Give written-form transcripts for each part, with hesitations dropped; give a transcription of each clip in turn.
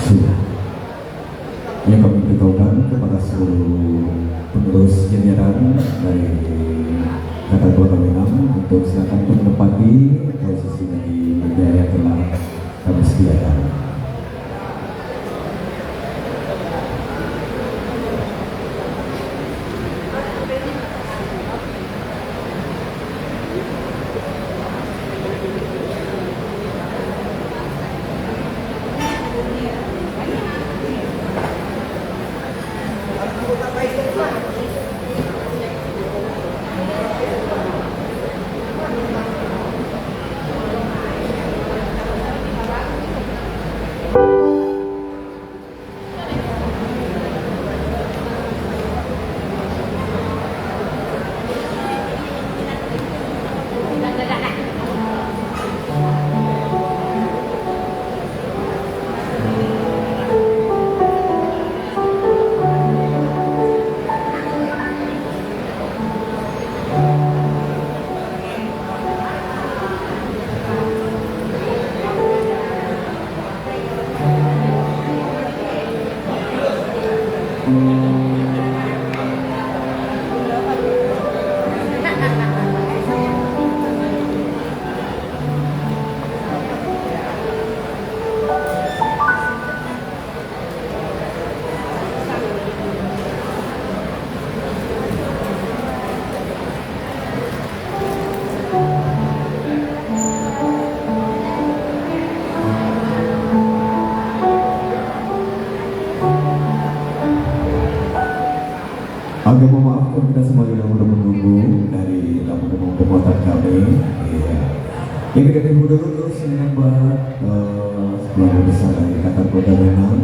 Sudah. Yang kami beritahukan kepada seluruh pengurus jajaran dari Kata Kota Minang untuk silakan menempati posisi di meja yang telah kami sediakan. Agak memaafkan kita semua yang sudah menunggu dari tamu-tamu pemotret kami. Iya. Yang kita tunggu dulu terus menyambut sekeluarga besar dari Kata Kota Minang.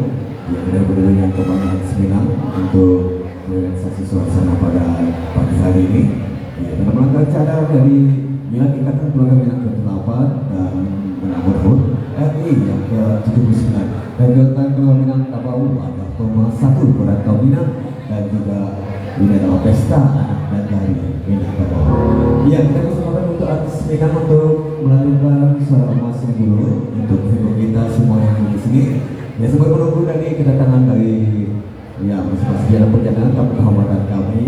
Yang kita berdua yang Kebanggaan Seminang untuk realisasi suasana pada pagi hari ini. Ya, dalam rangka acara dari Milad Ikatan Keluarga Minang ke-8 dan menambah HUT RI yang ke-79 dan Ikatan Keluarga Minang Tabau ada Thomas 1 Perantau Minang dan juga ini adalah pesta dan dari Minang Tabau. Ya, kita kesempatan untuk artis Minang untuk melakukan suara emasnya dulu untuk video kita semua yang di sini. Ya, sambil menunggu dari kedatangan dari ya masing-masing dalam perjalanan tamu kehormatan kami.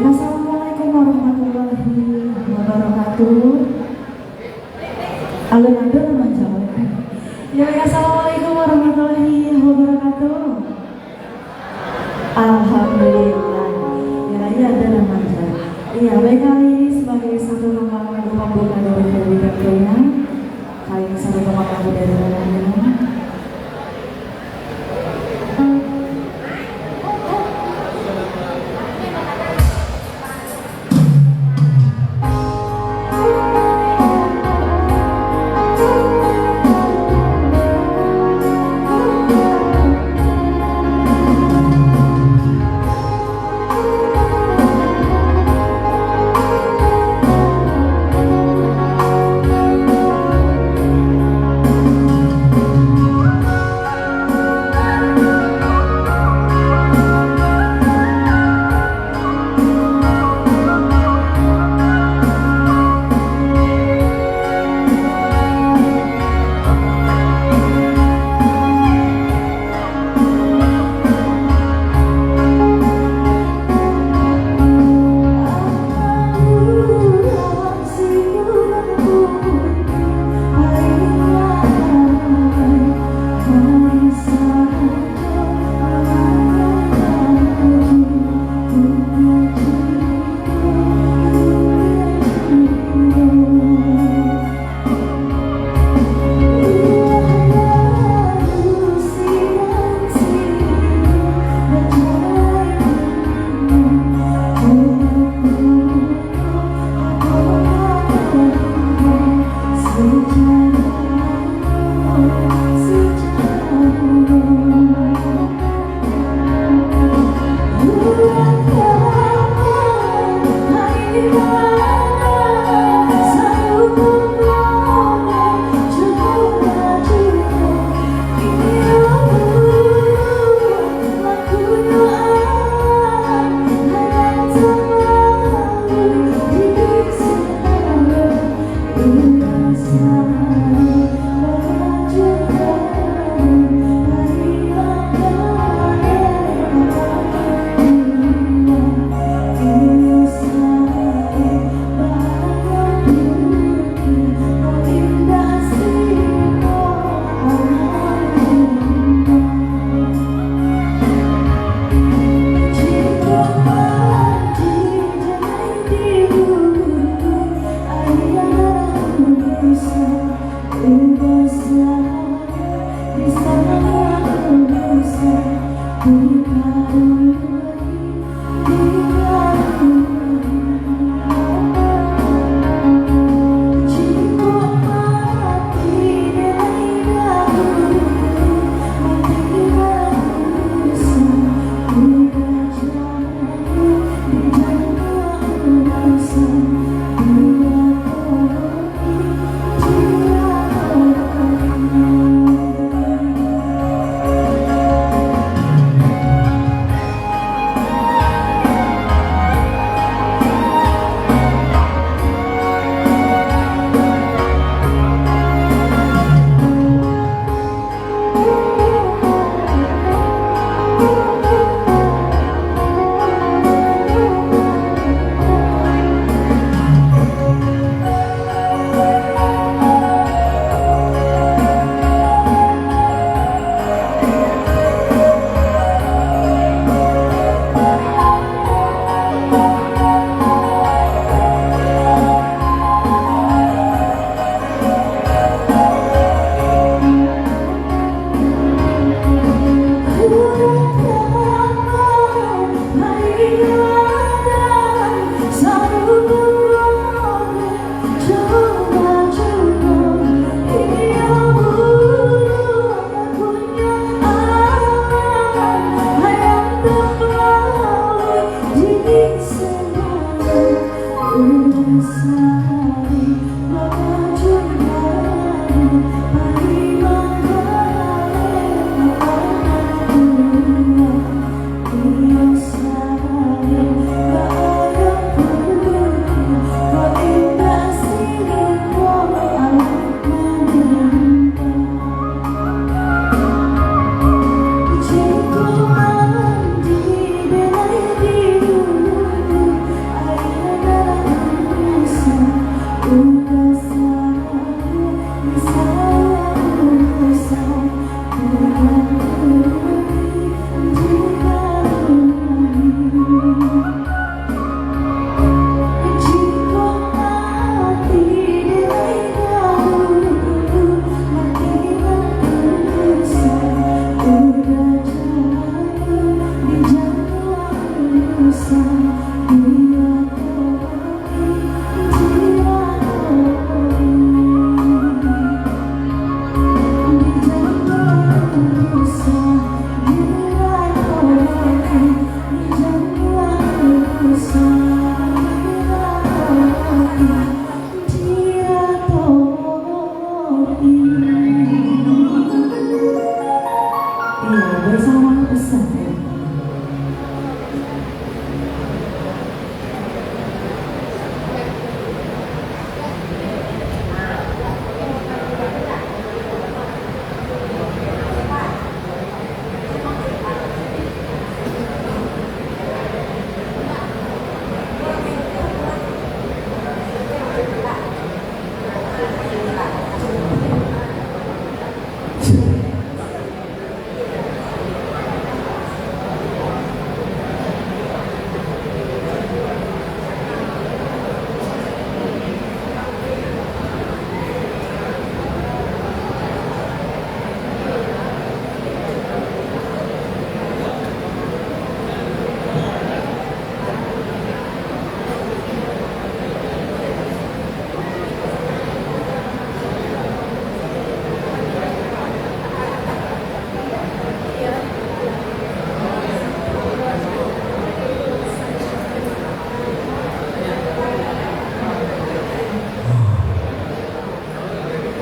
Assalamualaikum warahmatullahi wabarakatuh. Alun-alun menjawab. Ya, assalamualaikum warahmatullahi wabarakatuh. Alhamdulillah. Ya ada namanya. Iya, baik kali ini sebagai satu nama pembuka dari Filipina. Kali ini satu nama lagu dari Filipina.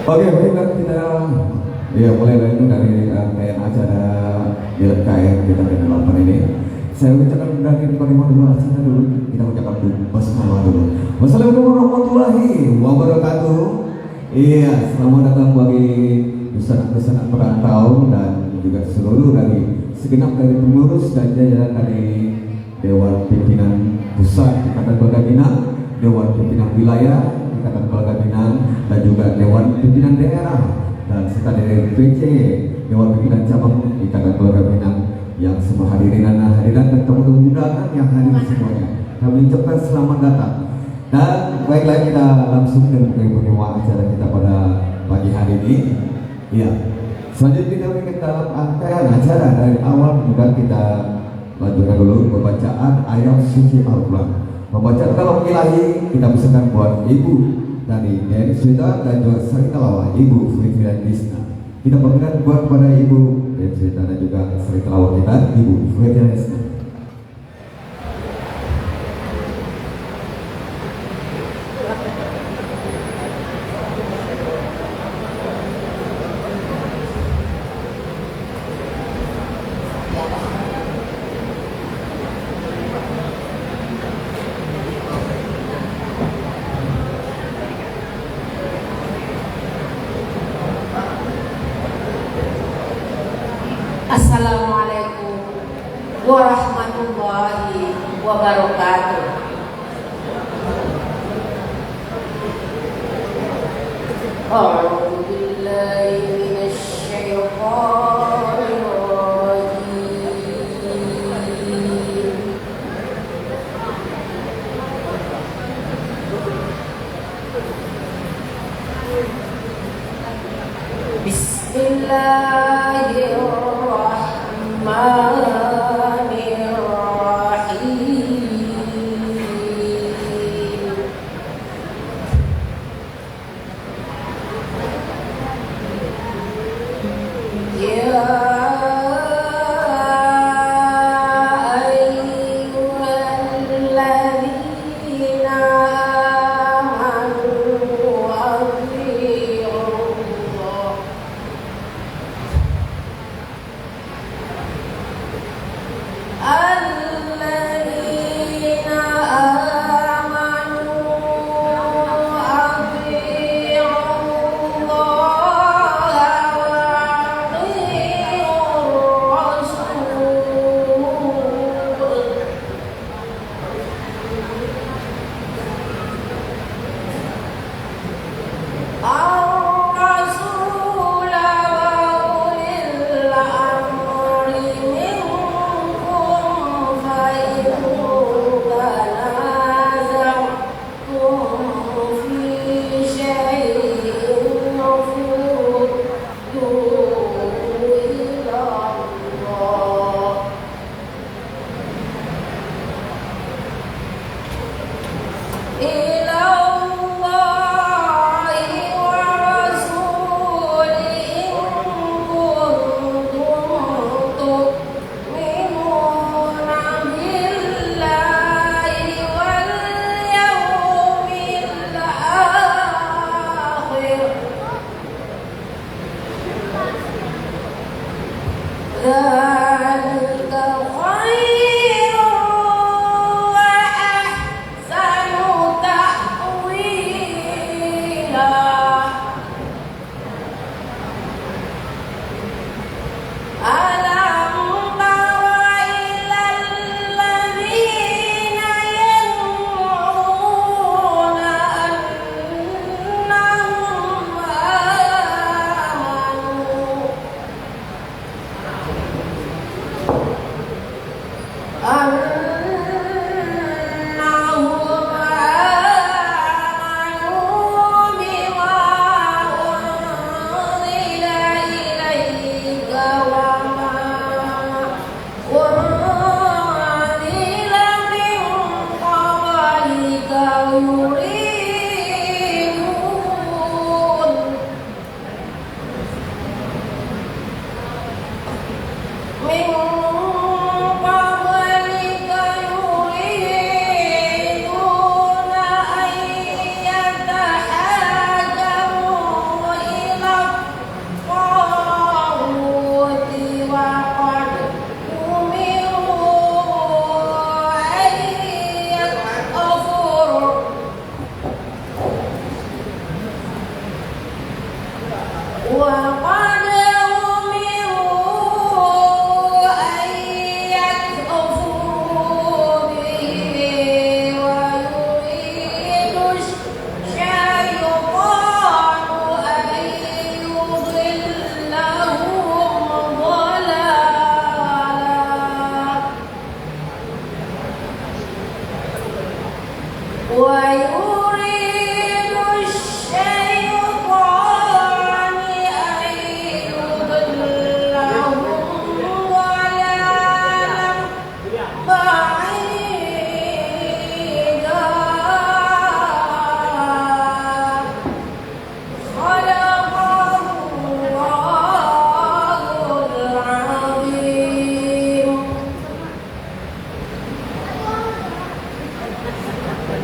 Oke, baiklah kita ya mulai lagi dari rangkaian acara di LKM kita di delapan ini. Saya ucapkan dari penerima dulu acara dulu. Kita ucapkan basmalah dulu. Wassalamualaikum warahmatullahi wabarakatuh. Iya, selamat datang bagi pesanan-pesanan perantau dan juga seluruh dari segenap dari pengurus dan jajaran dari Dewan Pimpinan Pusat Ikatan Keluarga Minang, Dewan Pimpinan Wilayah Ikatan Keluarga Minang, dan juga Dewan Pimpinan Daerah dan serta dari PC Dewan Pimpinan Cabang Ikatan Keluarga Minang yang semua hadirin dan hadirat dan tamu undangan yang hadir semuanya. Kami ucapkan selamat datang. Dan baiklah kita langsung dengan penyewaan acara kita pada pagi hari ini. Iya, Selanjutnya kita dalam rangkaian acara dari awal juga kita lanjutkan dulu pembacaan ayat suci Al-Quran. Pembacaan kalam ilahi kita pesankan buat Ibu dari Den Swita dan juga Sri Tilawah Ibu Fitri Disna. Kita berikan buat pada Ibu Den Swita dan juga Sri Tilawah kita Ibu Fitri Disna. Assalamualaikum warahmatullahi wabarakatuh. A'udzu billahi minasy syaithanir rajim. Bismillahirrahmanirrahim. Ya ayyuhalladzina amanu athi'ullah alladzina amanu athi'ullah wa athi'ur rasul. الرسول وأولي الأمر منكم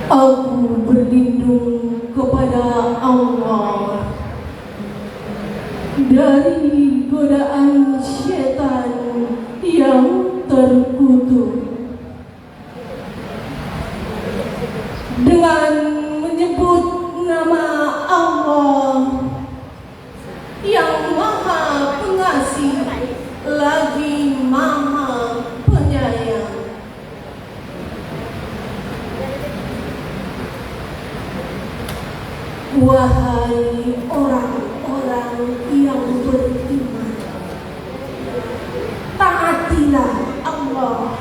Aku berlindung kepada Allah dari godaan syaitan yang terkutuk. Dengan menyebut nama Allah yang Maha Pengasih lagi Maha Penyayang. Wahai orang-orang yang beriman, taatilah Allah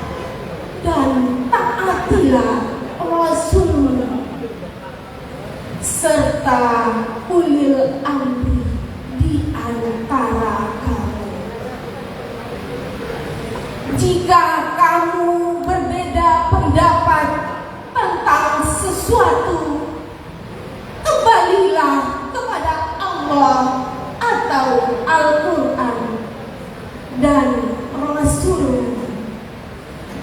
dan taatilah Rasul serta ulil amri di antara kamu. Jika kamu berbeda pendapat tentang sesuatu, kembalilah kepada Allah atau Al-Quran dan Rasul.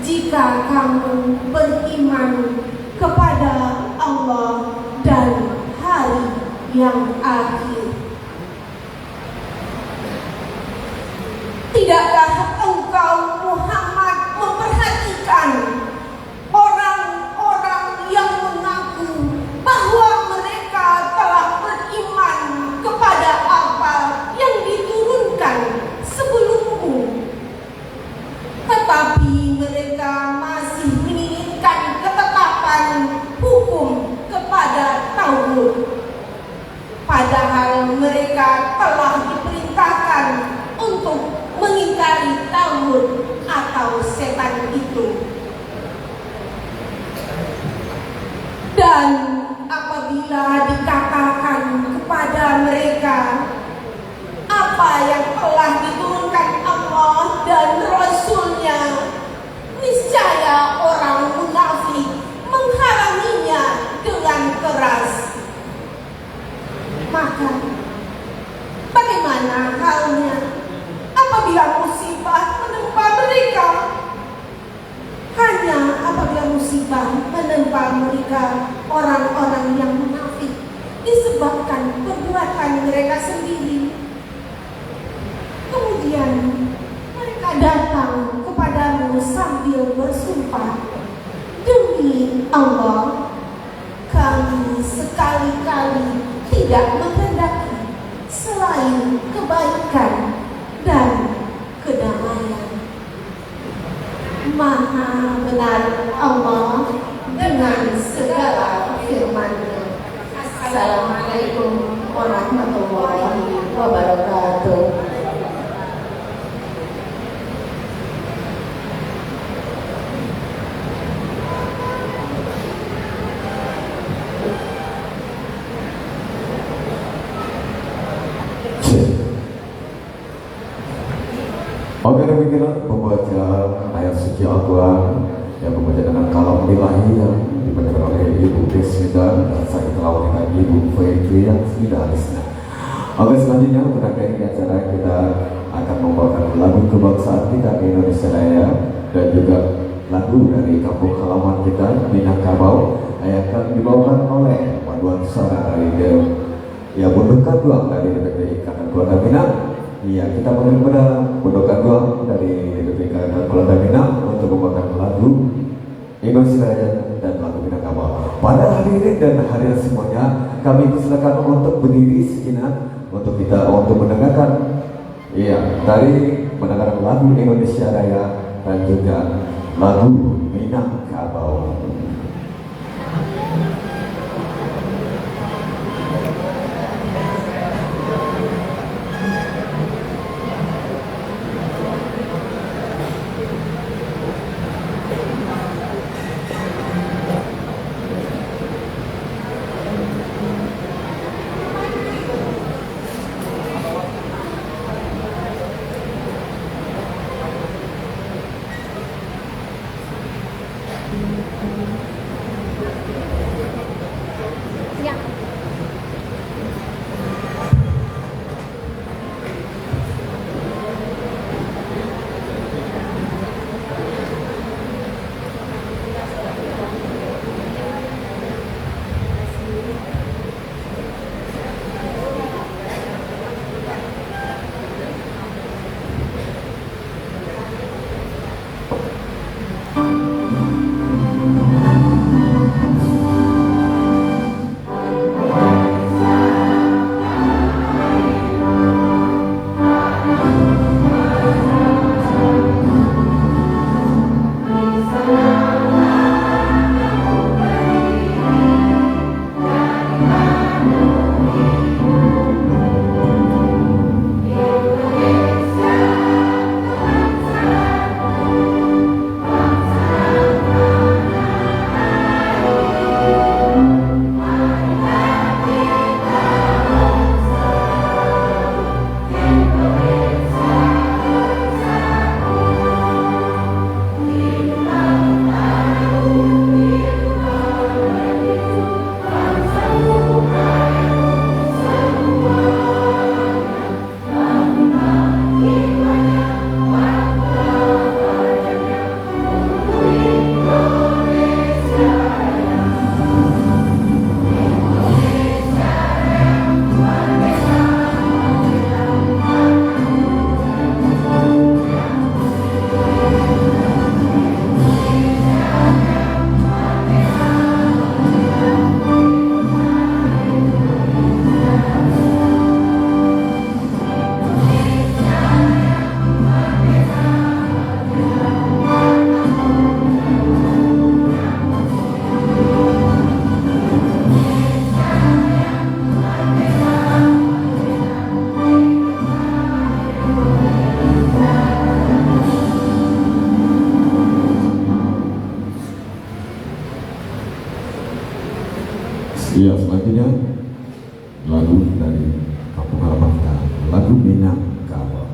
Jika kamu beriman kepada Allah dan hari yang akhir. Tidakkah engkau Muhammad memperhatikan orang-orang yang mengaku bahwa mereka telah beriman kepada apa yang diturunkan sebelummu, tetapi mereka masih menginginkan ketetapan hukum kepada Taurat, padahal mereka telah diperintahkan untuk mengingkari Taurat atau setan itu. Dan apabila dikatakan kepada mereka apa yang telah diturunkan Allah dan Rasulnya, niscaya orang munafik menghalanginya dengan keras. Maka bagaimana halnya apabila musibah menimpa mereka? Hanya apabila musibah menimpa mereka, orang-orang yang munafik, disebabkan perbuatan mereka sendiri. Kemudian mereka datang kepadamu sambil bersumpah, demi Allah, kami sekali-kali tidak menghendaki selain kebaikan dan kedamaian. Maha benar Allah dengan segala firman-Nya. Assalamualaikum warahmatullahi wabarakatuh. Oke, demikian pembaca ayat suci Al-Quran yang membaca dengan kalam ilahi yang dibacakan oleh Ibu Desmita dan saya telah dengan Ibu Fetri yang sudah alisnya. Oke, selanjutnya untuk akhir acara kita akan membawakan lagu kebangsaan kita Indonesia Raya dan juga lagu dari kampung halaman kita Minangkabau yang akan dibawakan oleh paduan suara dari Bunduk Kaduang dari DPP Ikatan Keluarga Minang. Iya, kita mengirim pada Bunduk Kaduang dari DPP Ikatan Keluarga Minang untuk membawakan lagu Indonesia Raya dan lagu Minangkabau. Pada hari ini dan hari semuanya, kami persilakan untuk berdiri sejenak untuk kita untuk mendengarkan dari mendengarkan lagu Indonesia Raya dan juga lagu Minangkabau. Iya, selanjutnya lagu dari Kampung Halaman kita, lagu Minangkabau.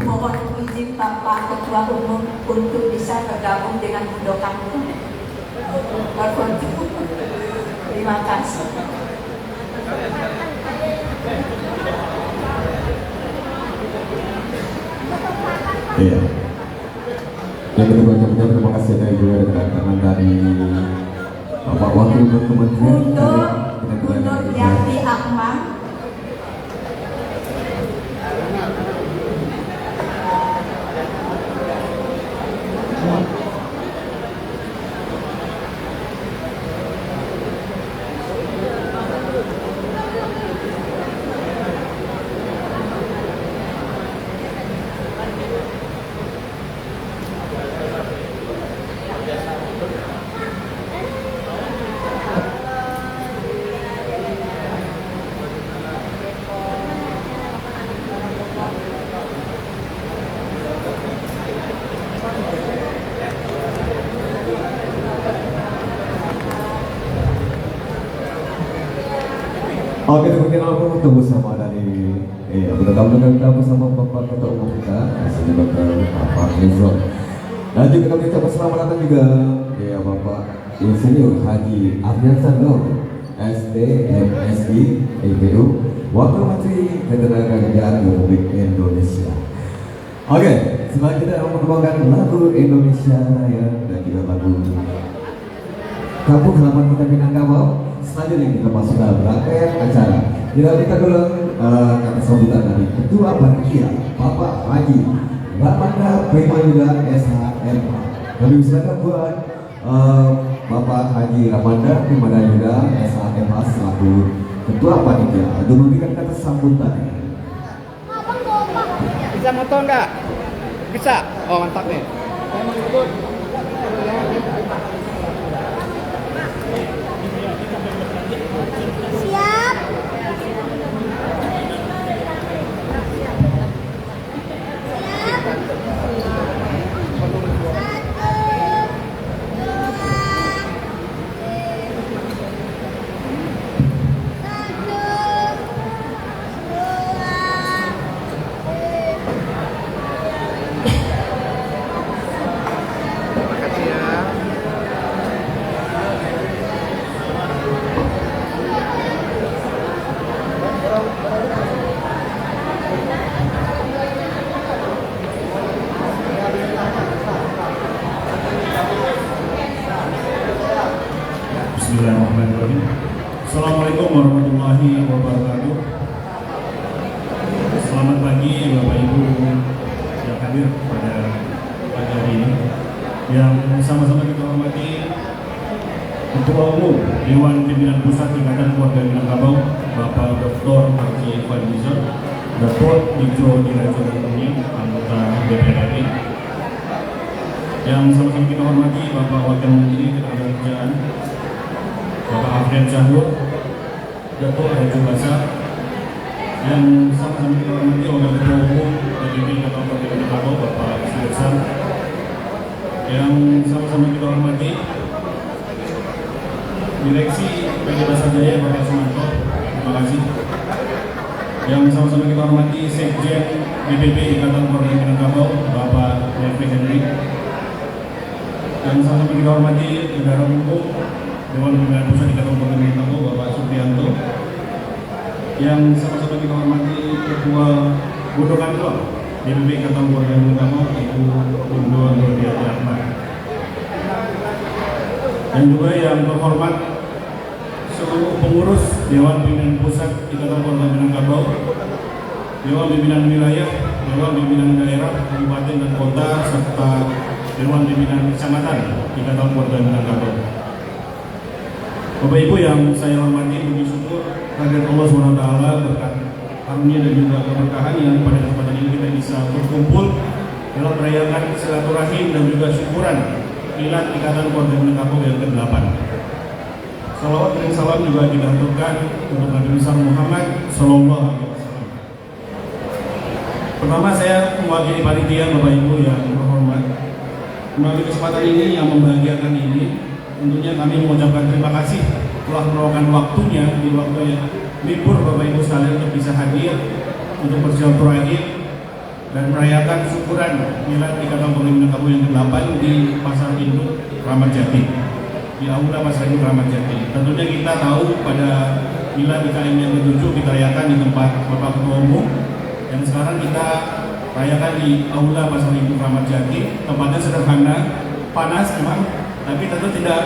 Mohon izin Bapak Ketua Umum untuk bisa bisa bergabung dengan Budokan. Terima kasih. Iya. Yang kedua ucapkan terima kasih dari juga kedatangan dari Bapak Wakil Kementerian Untuk Yati Akmal. Oke, mungkin aku ketemu sama dari bergabung bersama Bapak Ketua Umum kita, Presiden Dr. Bapak Rizwan. Dan juga kami ucapkan selamat datang juga ya Bapak Insinyur Haji Ardiansyah Nur, SD, MSI, IPU, Wakil Menteri Ketenagakerjaan Republik Indonesia. Oke, selanjutnya kita membawakan lagu Indonesia Raya dan juga lagu Kampung Halaman Kita Minangkabau. Selanjutnya kita masuk dalam rangkaian acara. Kita dulu kata sambutan dari Ketua Panitia Bapak Haji Ramanda Primayuda SHMH. Kami silakan buat Bapak Haji Ramanda Primayuda SHMH selaku Ketua Panitia untuk memberikan kata sambutan. Bisa motor enggak? Bisa. Oh mantap nih. Siap. Makasih ya. Bismillahirrahmanirrahim. Assalamualaikum warahmatullahi wabarakatuh. Selamat pagi Bapak Ibu yang hadir pada pagi hari ini, yang sama-sama kita hormati Ketua Umum Dewan Pimpinan Pusat Ikatan Keluarga Minangkabau Bapak Dr. Haji Fadlizon, Datuk Ijo Dirajunannya, anggota DPR RI, yang sama-sama kita hormati Bapak Wakil Menteri Ketenagakerjaan Bapak Afrian Syahur, Datuk Haji Basa, yang sama-sama kita hormati Wakil Ketua Umum PBB Ikatan Keluarga Minangkabau Bapak Sudirsan, yang sama-sama kita hormati Direksi PT Basa Jaya Bapak Sumanto, terima kasih. Yang sama-sama kita hormati Sekjen BPP Ikatan Keluarga Minangkabau Bapak Refri Henry. Yang sama-sama kita hormati Bendahara Umum Dewan Pimpinan Pusat Ikatan Keluarga Minangkabau Bapak Supriyanto. Yang sama-sama kita hormati Ketua Budokan II BPP Ikatan Keluarga Minangkabau Ibu Undo Nurdiati Ahmad. Dan juga yang terhormat seluruh pengurus Dewan Pimpinan Pusat Ikatan Keluarga Minangkabau, Dewan Pimpinan Wilayah, Dewan Pimpinan Daerah, Kabupaten dan Kota, serta Dewan Pimpinan Kecamatan Ikatan Keluarga Minangkabau. Bapak Ibu yang saya hormati, puji syukur kehadirat Allah SWT berkat karunia dan juga keberkahan yang pada kesempatan ini kita bisa berkumpul dalam merayakan silaturahim dan juga syukuran Milad Ikatan Keluarga Minangkabau yang ke-8. Salawat dan salam juga kita aturkan untuk Nabi besar Muhammad Sallallahu Alaihi Wasallam. Pertama, saya mewakili panitia Bapak Ibu yang terhormat. Melalui kesempatan ini yang membahagiakan ini, tentunya kami mengucapkan terima kasih telah meluangkan waktunya di waktu yang libur Bapak Ibu sekalian untuk bisa hadir untuk bersilaturahim dan merayakan syukuran Milad Ikatan Pegawai Minangkabau yang ke-8 di Pasar Induk Kramat Jati, di Aula Pasar Induk Kramat Jati. Tentunya kita tahu pada Milad IKM yang ke-7 kita rayakan di tempat Bapak Ketua Umum, dan sekarang kita rayakan di Aula Pasar Induk Kramat Jati. Tempatnya sederhana, panas memang, tapi tentu tidak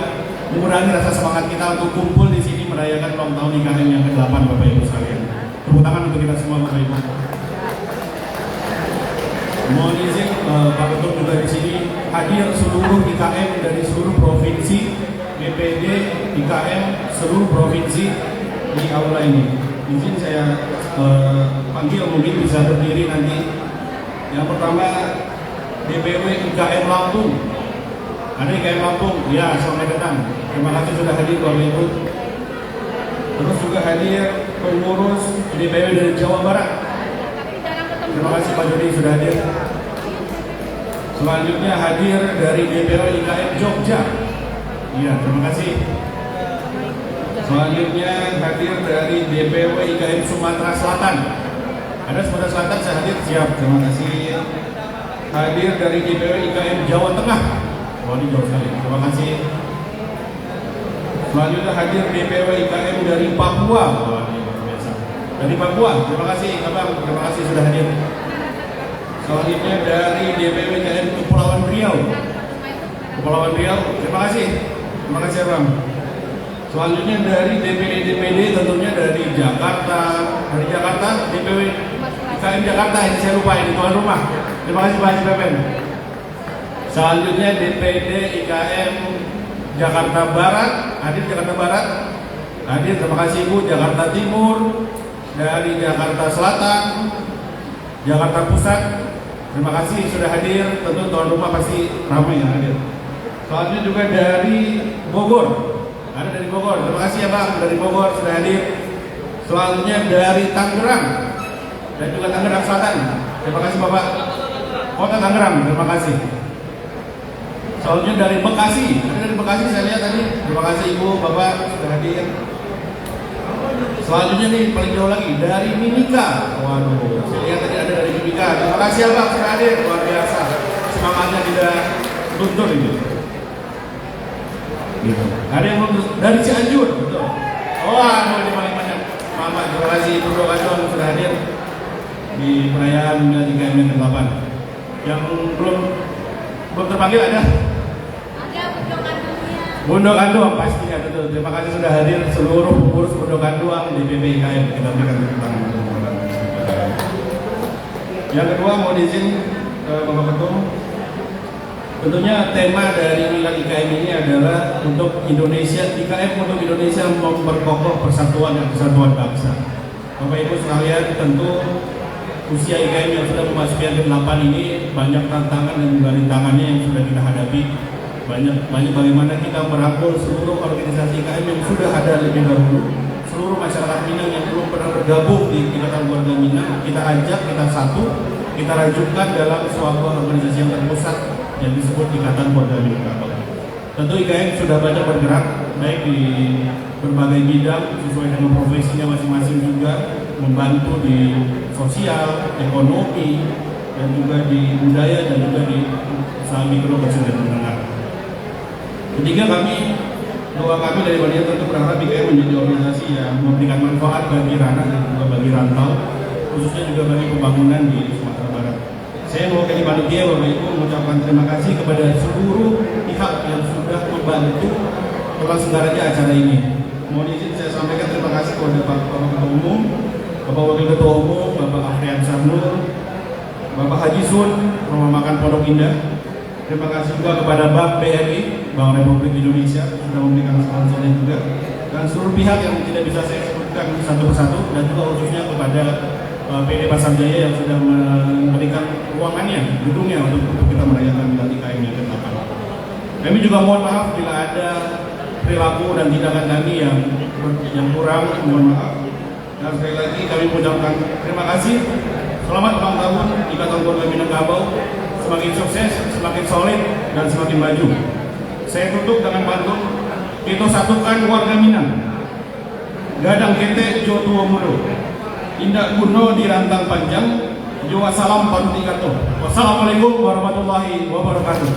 mengurangi rasa semangat kita untuk kumpul di sini merayakan ulang tahun IKM yang ke-8 Bapak Ibu sekalian. Tepuk tangan untuk kita semua Bapak Ibu. Mohon izin Pak Ketum juga di sini hadir seluruh IKM dari seluruh provinsi, BPD IKM seluruh provinsi di aula ini. Izin saya panggil, mungkin bisa berdiri nanti. Yang pertama DPW IKM Lampung. Ada IKM Lampung, ya selamat datang. Terima kasih sudah hadir Bapak Ibu. Terus juga hadir pengurus DPW dari Jawa Barat. Terima kasih Pak Jody sudah hadir. Selanjutnya hadir dari DPW IKM Jogja. Iya, terima kasih. Selanjutnya hadir dari DPW IKM Sumatera Selatan. Ada Sumatera Selatan, saya hadir, siap. Terima kasih. Hadir dari DPW IKM Jawa Tengah. Wah, ini jauh sekali. Terima kasih. Selanjutnya hadir DPW IKM dari Papua. Wah, ini luar biasa. Dari Papua, terima kasih Abang, terima kasih sudah hadir. Selanjutnya dari DPW IKM Kepulauan Riau. Kepulauan Riau, terima kasih. Terima kasih Abang. Selanjutnya dari DPD tentunya dari Jakarta. Dari Jakarta, DPW IKM Jakarta, ini saya lupa, ini tuan rumah. Terima kasih Pak Haji Pepen. Selanjutnya DPD IKM Jakarta Barat, hadir Jakarta Barat. Hadir, terima kasih Ibu. Jakarta Timur, dari Jakarta Selatan, Jakarta Pusat. Terima kasih sudah hadir. Tentu tuan rumah pasti ramai yang hadir. Selanjutnya juga dari Bogor. Ada dari Bogor. Terima kasih ya Bang, dari Bogor sudah hadir. Selanjutnya dari Tangerang dan juga Tangerang Selatan. Terima kasih Bapak. Kota Tangerang, terima kasih. Selanjutnya dari Bekasi. Ada dari Bekasi saya lihat tadi. Terima kasih Ibu, Bapak sudah hadir. Selanjutnya nih paling jauh lagi dari Mimika. Waduh, saya lihat tadi ada dari Mimika. Terima kasih ya Bang sudah hadir, luar biasa. Semangatnya tidak luntur ini. Gitu. Ada yang dari Cianjur, betul. Wah, ini paling banyak. Mama, terima kasih Ibu Dokajon sudah hadir di perayaan Milad IKM yang ke-8. Yang belum terpanggil ada? Bundo Kanduang pastinya, betul. Terima kasih sudah hadir seluruh pengurus Bundo Kanduang di DPW IKM. Kita berikan tepuk tangan. Yang kedua, mohon izin Bapak Ketum. Tentunya tema dari Milad IKM ini adalah untuk Indonesia, IKM untuk Indonesia memperkokoh persatuan dan kesatuan bangsa. Bapak Ibu sekalian, tentu usia IKM yang sudah memasuki yang ke-8 ini banyak tantangan dan juga rintangannya yang sudah kita hadapi. Banyak bagaimana kita merangkul seluruh organisasi IKM yang sudah ada lebih dahulu, seluruh masyarakat Minang yang belum pernah bergabung di Ikatan Keluarga Minang, kita ajak, kita satu, kita rajunkan dalam suatu organisasi yang terpusat yang disebut Ikatan Keluarga Minangkabau. Tentu IKM sudah banyak bergerak baik di berbagai bidang sesuai dengan profesinya masing-masing, juga membantu di sosial, ekonomi, dan juga di budaya, dan juga di usaha mikro, kecil dan menengah. Ketiga, doa kami dari Panitia tentu berharap IKM menjadi organisasi yang memberikan manfaat bagi ranah dan juga bagi rantau, khususnya juga bagi pembangunan di Sumatera Barat. Saya mewakili panitia Bapak Ibu mengucapkan terima kasih kepada seluruh pihak yang sudah membantu terlaksananya acara ini. Mohon izin saya sampaikan terima kasih kepada Bapak Ketua Umum, Bapak Wakil Ketua Umum, Bapak Afrian Sarnur, Bapak Haji Sun, Rumah Makan Pondok Indah. Terima kasih juga kepada Bank BRI, Bank Republik Indonesia, sudah memberikan sponsornya juga, dan seluruh pihak yang tidak bisa saya sebutkan satu persatu, dan juga khususnya kepada PD Pasar Jaya yang sudah memberikan ruangannya, gedungnya untuk kita merayakan Milad IKM yang ke-8. Kami juga mohon maaf bila ada perilaku dan tindakan kami yang kurang, mohon maaf. Dan sekali lagi kami mengucapkan terima kasih. Selamat ulang tahun Ikatan Keluarga Minangkabau, semakin sukses, semakin solid, dan semakin maju. Saya tutup dengan pantun, kita satukan warga Minang. Gadang kete jo tua mudo, indak kuno di rantang panjang, Juga salam barokatuh. Wassalamualaikum warahmatullahi wabarakatuh.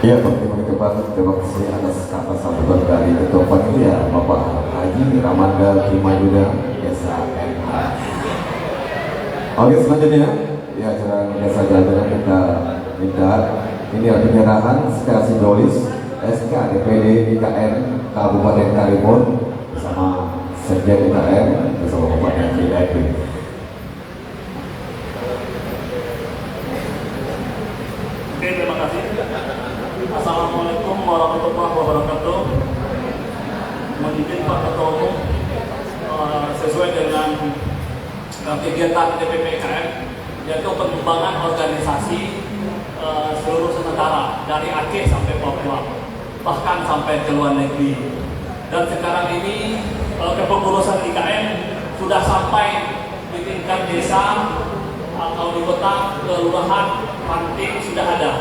Ya, terima kasih atas kata sambutan dari Ketua Panitia Bapak Haji Ramanda Kimayuda SHMH. Oke, selanjutnya di acara biasa jalan kita minta ini penyerahan secara simbolis SK DPD IKN Kabupaten Karimun bersama Sekjen IKN bersama Bapak Haji. Oke, terima kasih. Assalamualaikum warahmatullahi wabarakatuh. Memimpin Pak Ketua Umum sesuai dengan kegiatan DPP IKN, yaitu pengembangan organisasi seluruh Nusantara dari Aceh sampai Papua, bahkan sampai ke luar negeri. Dan sekarang ini kepengurusan IKN sudah sampai di tingkat desa atau di kota, kelurahan, ranting sudah ada.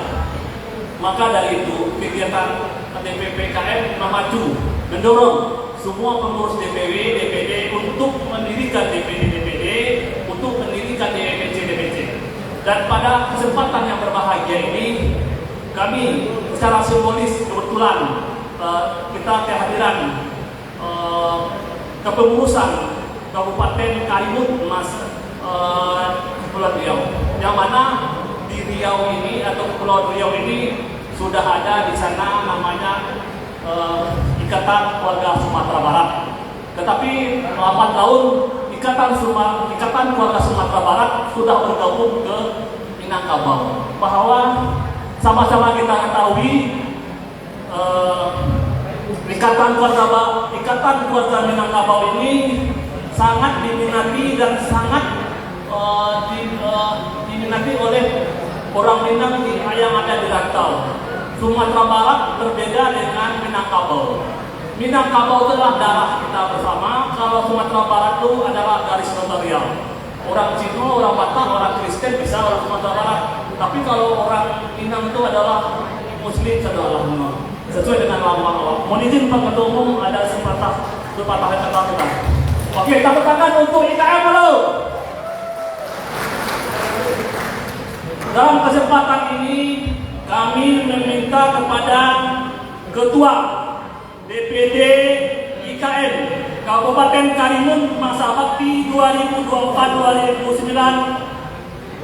Maka dari itu kegiatan DPP IKN maju mendorong semua pengurus DPW, DPD untuk mendirikan DPD, untuk mendirikan DPC. Dan pada kesempatan yang berbahagia ini, kami secara simbolis kebetulan kita kehadiran kepengurusan Kabupaten Karimun Mas Kepulauan Riau, yang mana di Riau ini atau Kepulauan Riau ini sudah ada di sana namanya Ikatan Keluarga Sumatera Barat. Tetapi 8 tahun Ikatan Keluarga Sumatera Barat sudah bergabung ke Minangkabau. Bahwa sama-sama kita ketahui Ikatan Keluarga Minangkabau ini sangat diminati dan sangat diminati oleh orang Minang yang ada di rantau. Sumatera Barat berbeda dengan Minangkabau. Minangkabau adalah darah kita bersama. Kalau Sumatera Barat itu adalah garis notarial. Orang Cina, orang Batak, orang Kristen bisa orang Sumatera Barat. Tapi kalau orang Minang itu adalah Muslim saudara. Sesuai dengan lambang Allah. Mohon izin Pak Ketua Umum ada sepatah kata kita. Oke, tepuk tangan untuk IKN dulu. Dalam kesempatan ini kami meminta kepada Ketua DPD IKN Kabupaten Karimun masa bakti 2024-2029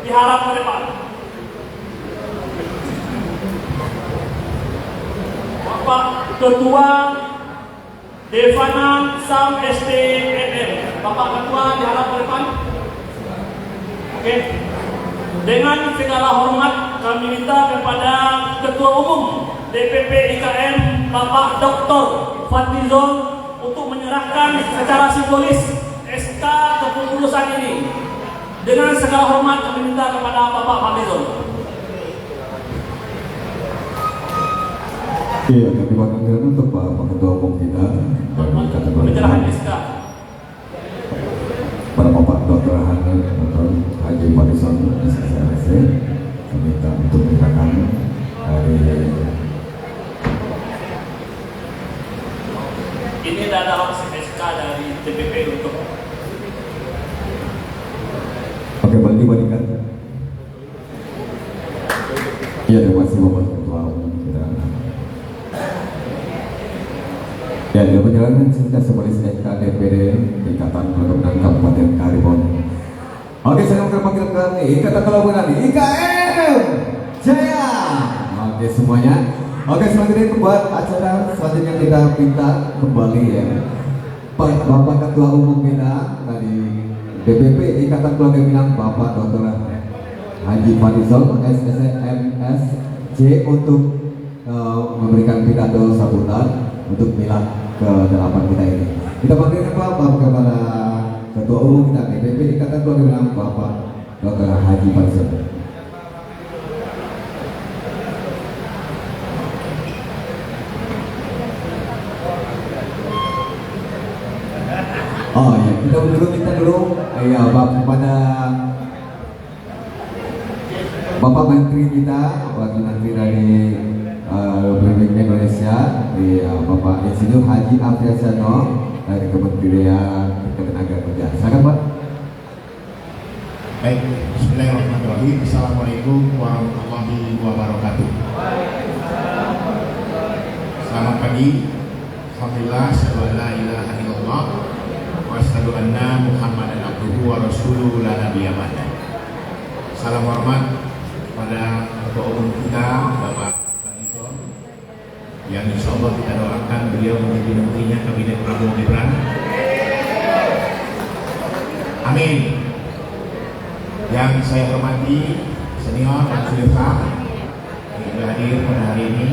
diharap ke depan. Bapak Ketua Devana Sam STNM, Bapak Ketua diharap ke depan. Oke. Dengan segala hormat kami minta kepada Ketua Umum DPP IKN Bapak Dr. Fadlizon untuk menyerahkan secara simbolis SK kepengurusan ini. Dengan segala hormat kami minta kepada Bapak Fadlizon. Iya, kami wakilkan untuk Bapak Ketua Umum kita Penyerahan SK. Para Bapak Dr. Haji Fadlizon SSLC, kami minta untuk menyerahkan dari ini adalah SK dari DPP untuk. Oke, boleh dibandingkan. Iya, terima kasih Bapak Ketua Umum kita. Ya, di perjalanan singkat simbolis SK DPD Ikatan Keluarga Kabupaten Karimun. Oke, saya akan panggilkan Ikatan Keluarga IKN Jaya. Oke semuanya. Oke, selanjutnya buat acara selanjutnya kita minta kembali ya Bapak Ketua Umum kita dari DPP Ikatan Keluarga Minang, Bapak Dr. Haji Fadlizon SSMSJ untuk memberikan pidato sambutan untuk milad ke-8 kita ini. Kita panggilkan Bapak kepada Ketua Umum kita DPP Ikatan Keluarga Minang, Bapak Dr. Haji Fadlizon. Oh ya, kita dulu minta ya pada Bapak Menteri kita, Wakil Menteri dari Republik Indonesia, Bapak Insinyur Haji Afriyazano dari Kementerian Ketenagakerjaan. Silakan Pak. Baik, bismillahirrahmanirrahim. Assalamualaikum warahmatullahi wabarakatuh. Selamat pagi. Alhamdulillah, asyhadu an la ilaha illallah wa asyhadu anna Muhammadan abduhu wa rasuluhu la nabiyya ba'da. Salam hormat pada Ketua Umum kita, Bapak Ison, yang insya Allah kita doakan beliau menjadi menterinya Kabinet Prabowo Gibran. Amin. Yang saya hormati senior dan senior yang sudah hadir pada hari ini,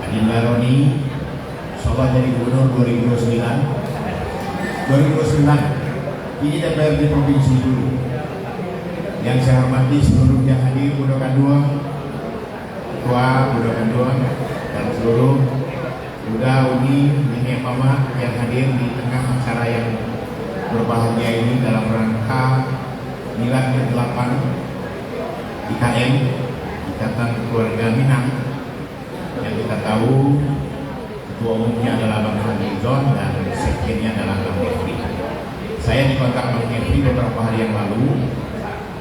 Adinda Roni, insya jadi gubernur 2029. Ini DPRD provinsi dulu. Yang saya hormati seluruh yang hadir, Budokan 2, Ketua Budokan 2, dan seluruh Buda Uni Bini Mama yang hadir di tengah acara yang berbahagia ini dalam rangka Milad ke-8 IKM, Ikatan Keluarga Minang, yang kita tahu Ketua Umumnya adalah Bang Fadlizon dan Sekjennya adalah Bang Jeffrey. Saya dikontak Bang Jeffrey beberapa hari yang lalu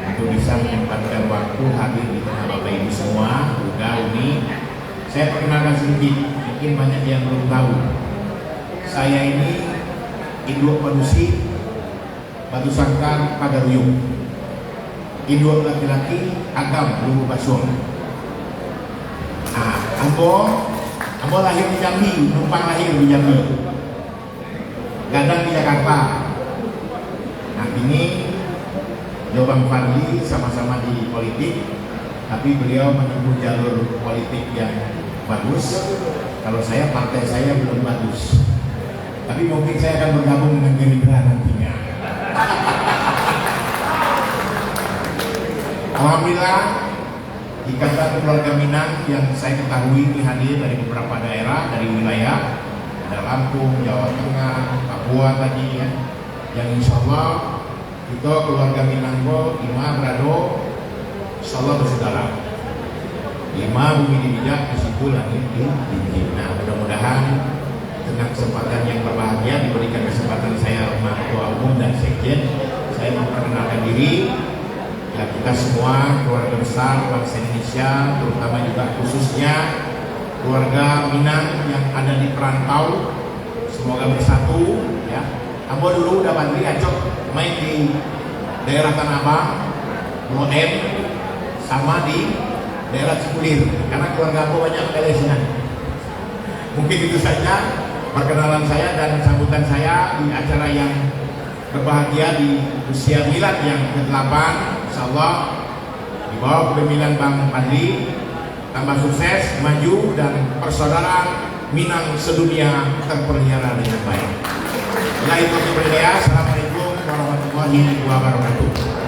untuk bisa menyempatkan waktu hadir di tengah Bapak Ibu semua, Buda Uni. Saya perkenalkan sedikit, mungkin banyak yang belum tahu. Saya ini induk manusia Batu Sangkar Pagaruyung. Induk laki-laki Agam Lubu Basung. Ambo lahir di Jambi, numpang lahir di Jambi, gadang di Jakarta. Nah ini Bang Fadli sama-sama di politik, tapi beliau menempuh jalur politik yang bagus. Kalau saya, partai saya belum bagus, tapi mungkin saya akan bergabung dengan Gerindra nantinya. Alhamdulillah, Ikatan Keluarga Minang yang saya ketahui ini hadir dari beberapa daerah, dari wilayah, ada Lampung, Jawa Tengah, Papua tadi ya, yang insya Allah kita keluarga Minangko, Ima Brado, insya Allah bersaudara. Ima bumi dibijak, disitu langit di. Nah mudah-mudahan dengan kesempatan yang berbahagia diberikan kesempatan saya Ketua Umum dan Sekjen, saya memperkenalkan diri. Ya, kita semua keluarga besar bangsa Indonesia, terutama juga khususnya keluarga Minang yang ada di perantau, semoga bersatu ya. Ambo dulu udah bandri acok main di daerah Tanah Abang, Pulau M, sama di daerah Cipulir, karena keluarga Ambo banyak Malaysia. Mungkin itu saja perkenalan saya dan sambutan saya di acara yang berbahagia di usia milad yang ke-8. Insyaallah di bawah kepemimpinan Bang Fadli tambah sukses, maju, dan persaudaraan Minang sedunia terpelihara dengan baik. Bila itu berjaya, assalamualaikum warahmatullahi wabarakatuh.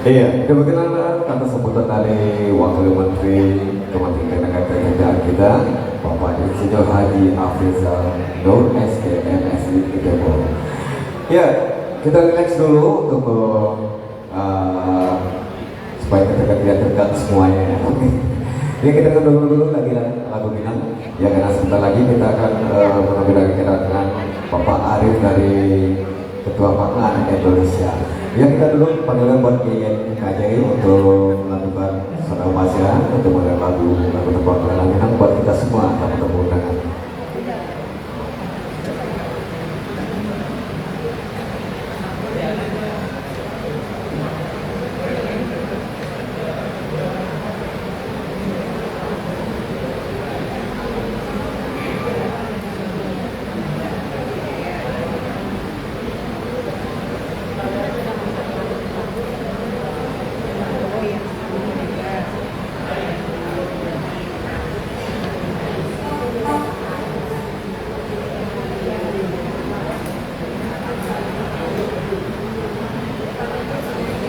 Iya, kebetulan kata sambutan dari Wakil Menteri Kementerian Ketenagakerjaan kita, Bapak Insinyur Haji Afriyazano SKMSI Depok. Ya, kita relax dulu untuk supaya kita tidak terdekat semuanya. Ya, kita dulu lagi lagu Minang. Ya, karena sebentar lagi kita akan mengambil kedatangan Bapak Arif dari Ketua Pangan Indonesia. Ya, kita dulu panggilan buat Kiai Kajai untuk melakukan saudara masyarakat untuk mengenai lagu tempat Minang buat kita semua teman-teman undangan.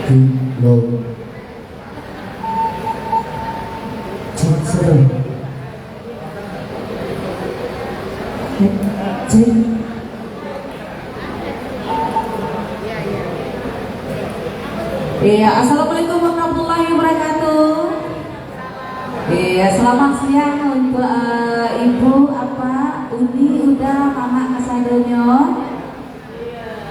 Kilo Cek Iya, assalamualaikum warahmatullahi wabarakatuh. Iya, selamat siang untuk ibu apa Uni udah mama kasadonyo.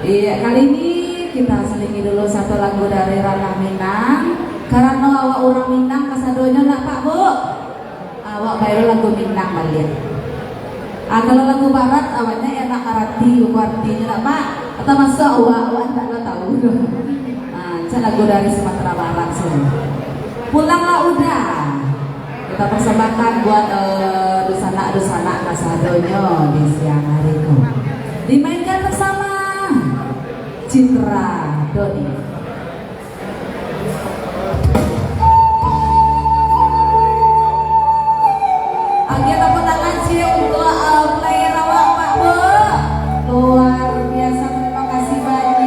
Iya, kali ini kita selingi dulu satu lagu dari Ranah Minang. Karena awak orang Minang kasadonyo nak pak bu? Awak baru lagu Minang balik. Kalau lagu Barat awalnya enak arti, artinya nak pak? Atau masuk awak tak lo tahu. Lagu dari Sumatera Barat sih. Pulanglah udah. Kita persembahkan buat dusana kasadonyo di siang hari ini. Dimainkan bersama Citra Doni. Akhirnya tepuk tangan sih untuk player awak Pak Bu. Luar biasa, terima kasih banyak.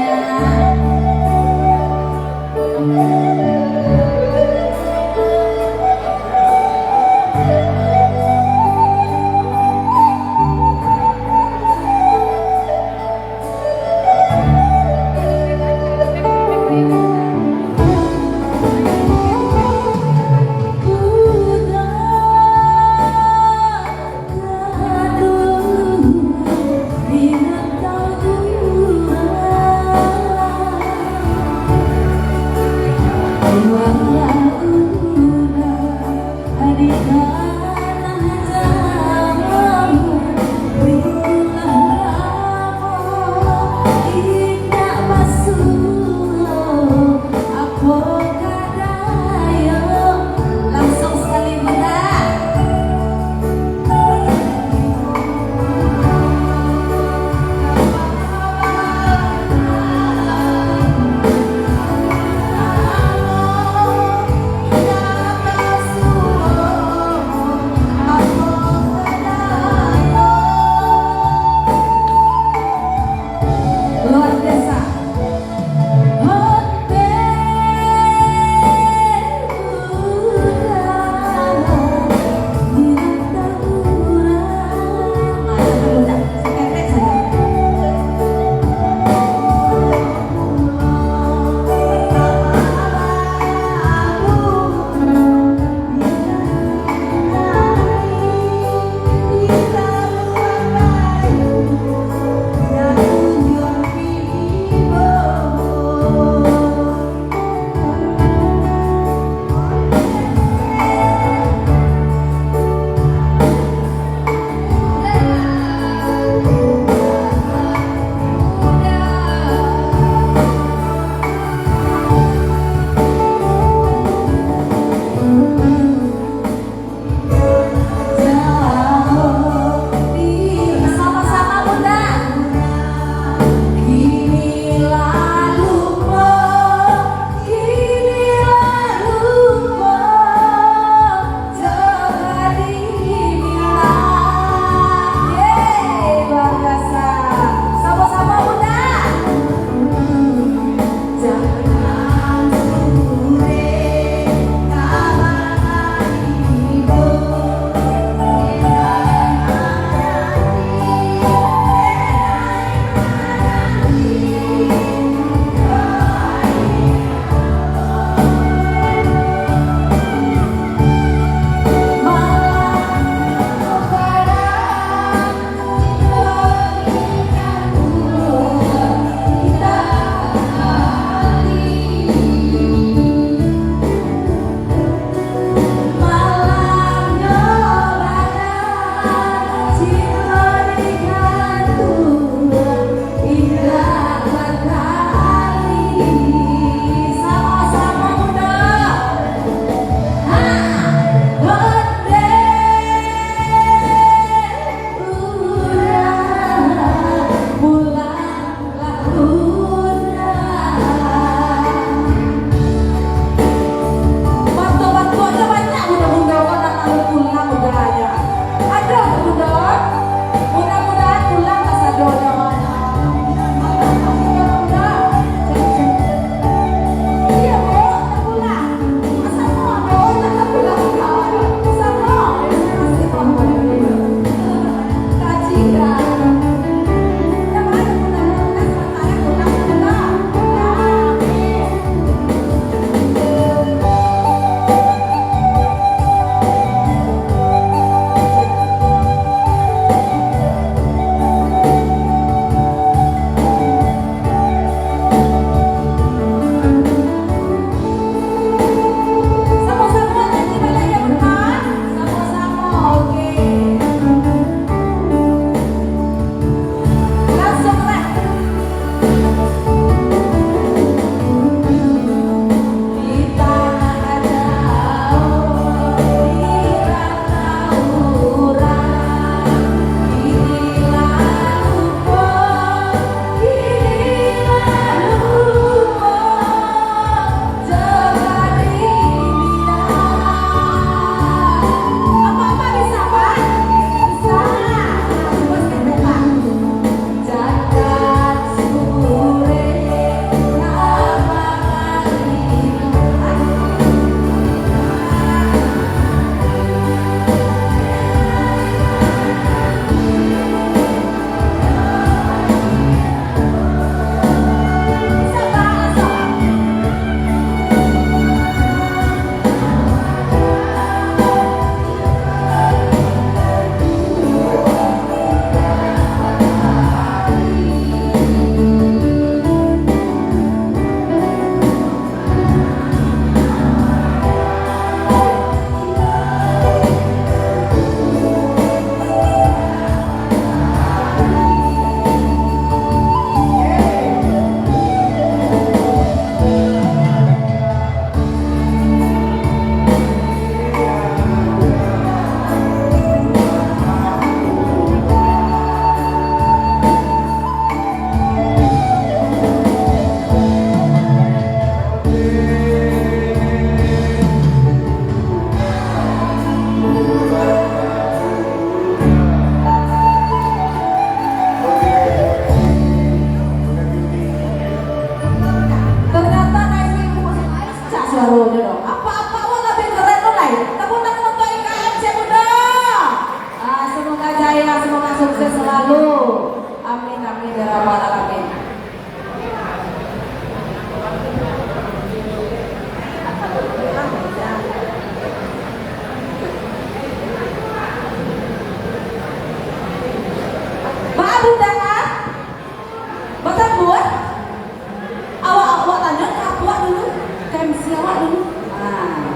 awak dulu. Nah,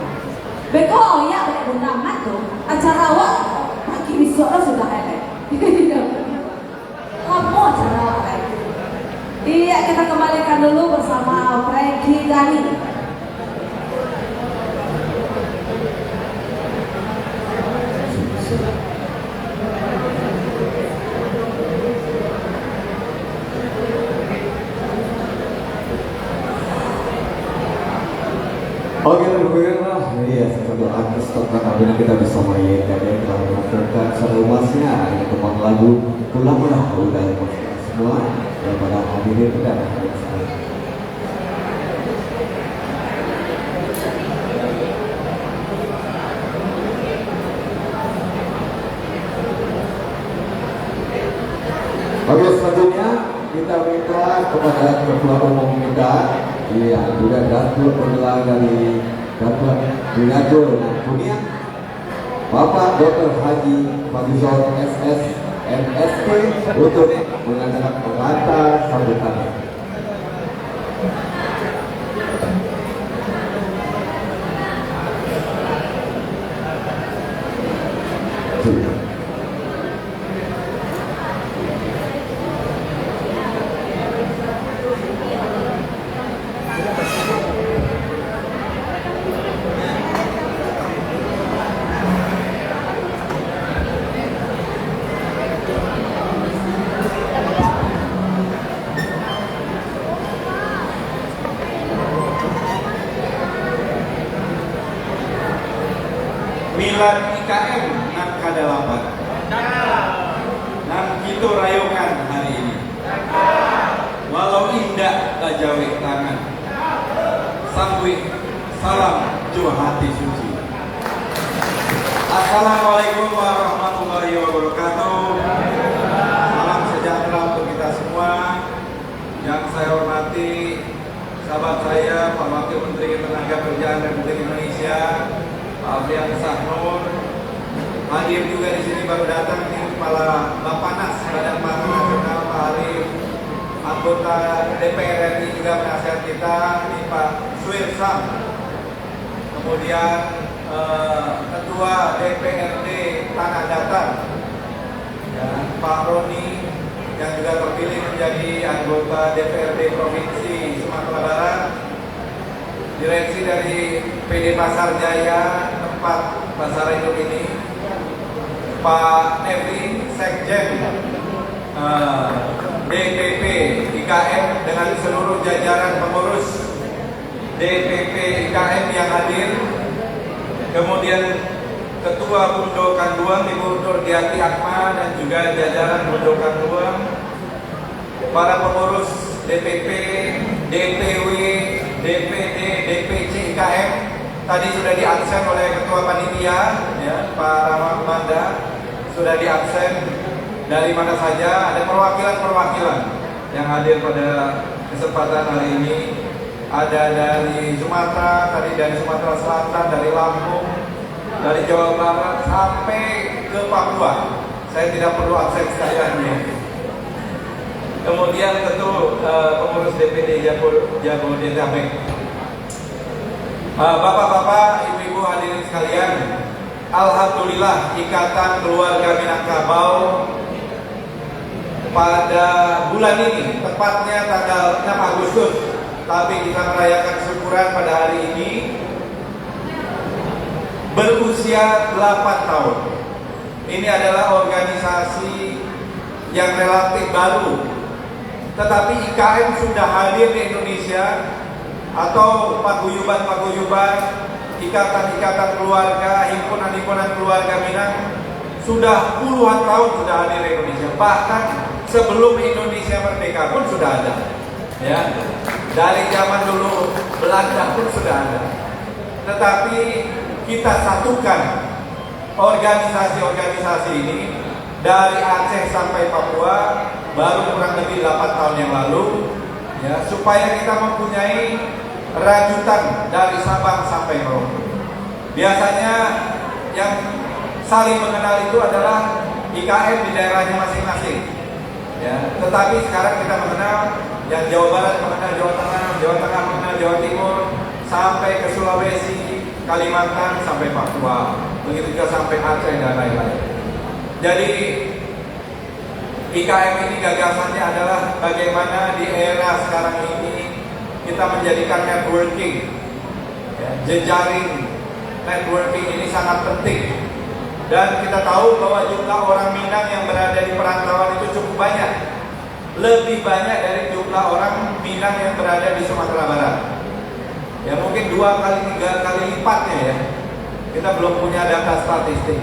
beko ya boleh bundamat tuh. Acara awak pagi besok sudah ada. Kamu acara awak kan? Iya, kita kembalikan dulu bersama Frankie Gani. Oke, pemirsa, iya satu artis top kabinet kita bisa main dan yang telah melakukan secara luasnya ini kembang lagu pulang udah semua daripada hadirin dan hadirin sekalian. Oke, selanjutnya kita minta kepada ketua umum kita, iya juga Datuk Pergelar dari Datuk Direktur Kunia, Bapak Dr. Haji Fadlizon SS MSP untuk mengadakan pengantar sambutan. Milad IKM nak kadalapan. Nam kita rayokan hari ini. Walau indah tajawe tangan. Sambui salam jua hati suci. Assalamualaikum warahmatullahi wabarakatuh. Salam sejahtera untuk kita semua. Yang saya hormati sahabat saya Pak Wakil Menteri Ketenagakerjaan Republik Indonesia, Pak Afrian Sahnur, hadir juga di sini baru datang ini Kepala Bappenas Badan Pangan Nasional Pak Arif, anggota DPR RI juga penasihat kita ini Pak Suir Sam, kemudian Ketua DPRD Tanah Datar dan Pak Roni yang juga terpilih menjadi anggota DPRD Provinsi Sumatera Barat, direksi dari PD Pasar Jaya tempat Pasar Induk ini, Pak Nevi Sekjen DPP IKM dengan seluruh jajaran pengurus DPP IKM yang hadir, kemudian Ketua Bundo Kanduang Ibu Nurdiati Akma dan juga jajaran Bundo Kanduang, para pengurus DPP, DPW, DPD, DPC IKM tadi sudah diabsen oleh Ketua Panitia, ya, Pak Rahmat Manda sudah diabsen. Dari mana saja ada perwakilan-perwakilan yang hadir pada kesempatan hari ini. Ada dari Sumatera, tadi dari Sumatera Selatan, dari Lampung, dari Jawa Barat sampai ke Papua. Saya tidak perlu absen sekalian ya. Kemudian tentu pengurus DPD Jabodetabek. Bapak-bapak, ibu-ibu hadirin sekalian, alhamdulillah Ikatan Keluarga Minangkabau pada bulan ini, tepatnya tanggal 6 Agustus, tapi kita merayakan syukuran pada hari ini, berusia 8 tahun. Ini adalah organisasi yang relatif baru, tetapi IKM sudah hadir di Indonesia, atau paguyuban-paguyuban, ikatan-ikatan keluarga, himpunan-himpunan keluarga Minang sudah puluhan tahun sudah hadir di Indonesia. Bahkan sebelum Indonesia merdeka pun sudah ada. Ya, dari zaman dulu Belanda pun sudah ada. Tetapi kita satukan organisasi-organisasi ini dari Aceh sampai Papua baru kurang lebih 8 tahun yang lalu, ya, supaya kita mempunyai rajutan dari Sabang sampai Merauke. Biasanya yang saling mengenal itu adalah IKM di daerahnya masing-masing, ya. Tetapi sekarang kita mengenal yang Jawa Barat mengenal Jawa Tengah, Jawa Tengah mengenal Jawa Timur, sampai ke Sulawesi, Kalimantan sampai Papua, begitu juga sampai Aceh dan lain-lain. Jadi IKM ini gagasannya adalah bagaimana di era sekarang ini kita menjadikan networking, ya, jejaring networking ini sangat penting. Dan kita tahu bahwa jumlah orang Minang yang berada di perantauan itu cukup banyak, lebih banyak dari jumlah orang Minang yang berada di Sumatera Barat. Ya mungkin 2 kali 3 kali lipatnya ya. Kita belum punya data statistik.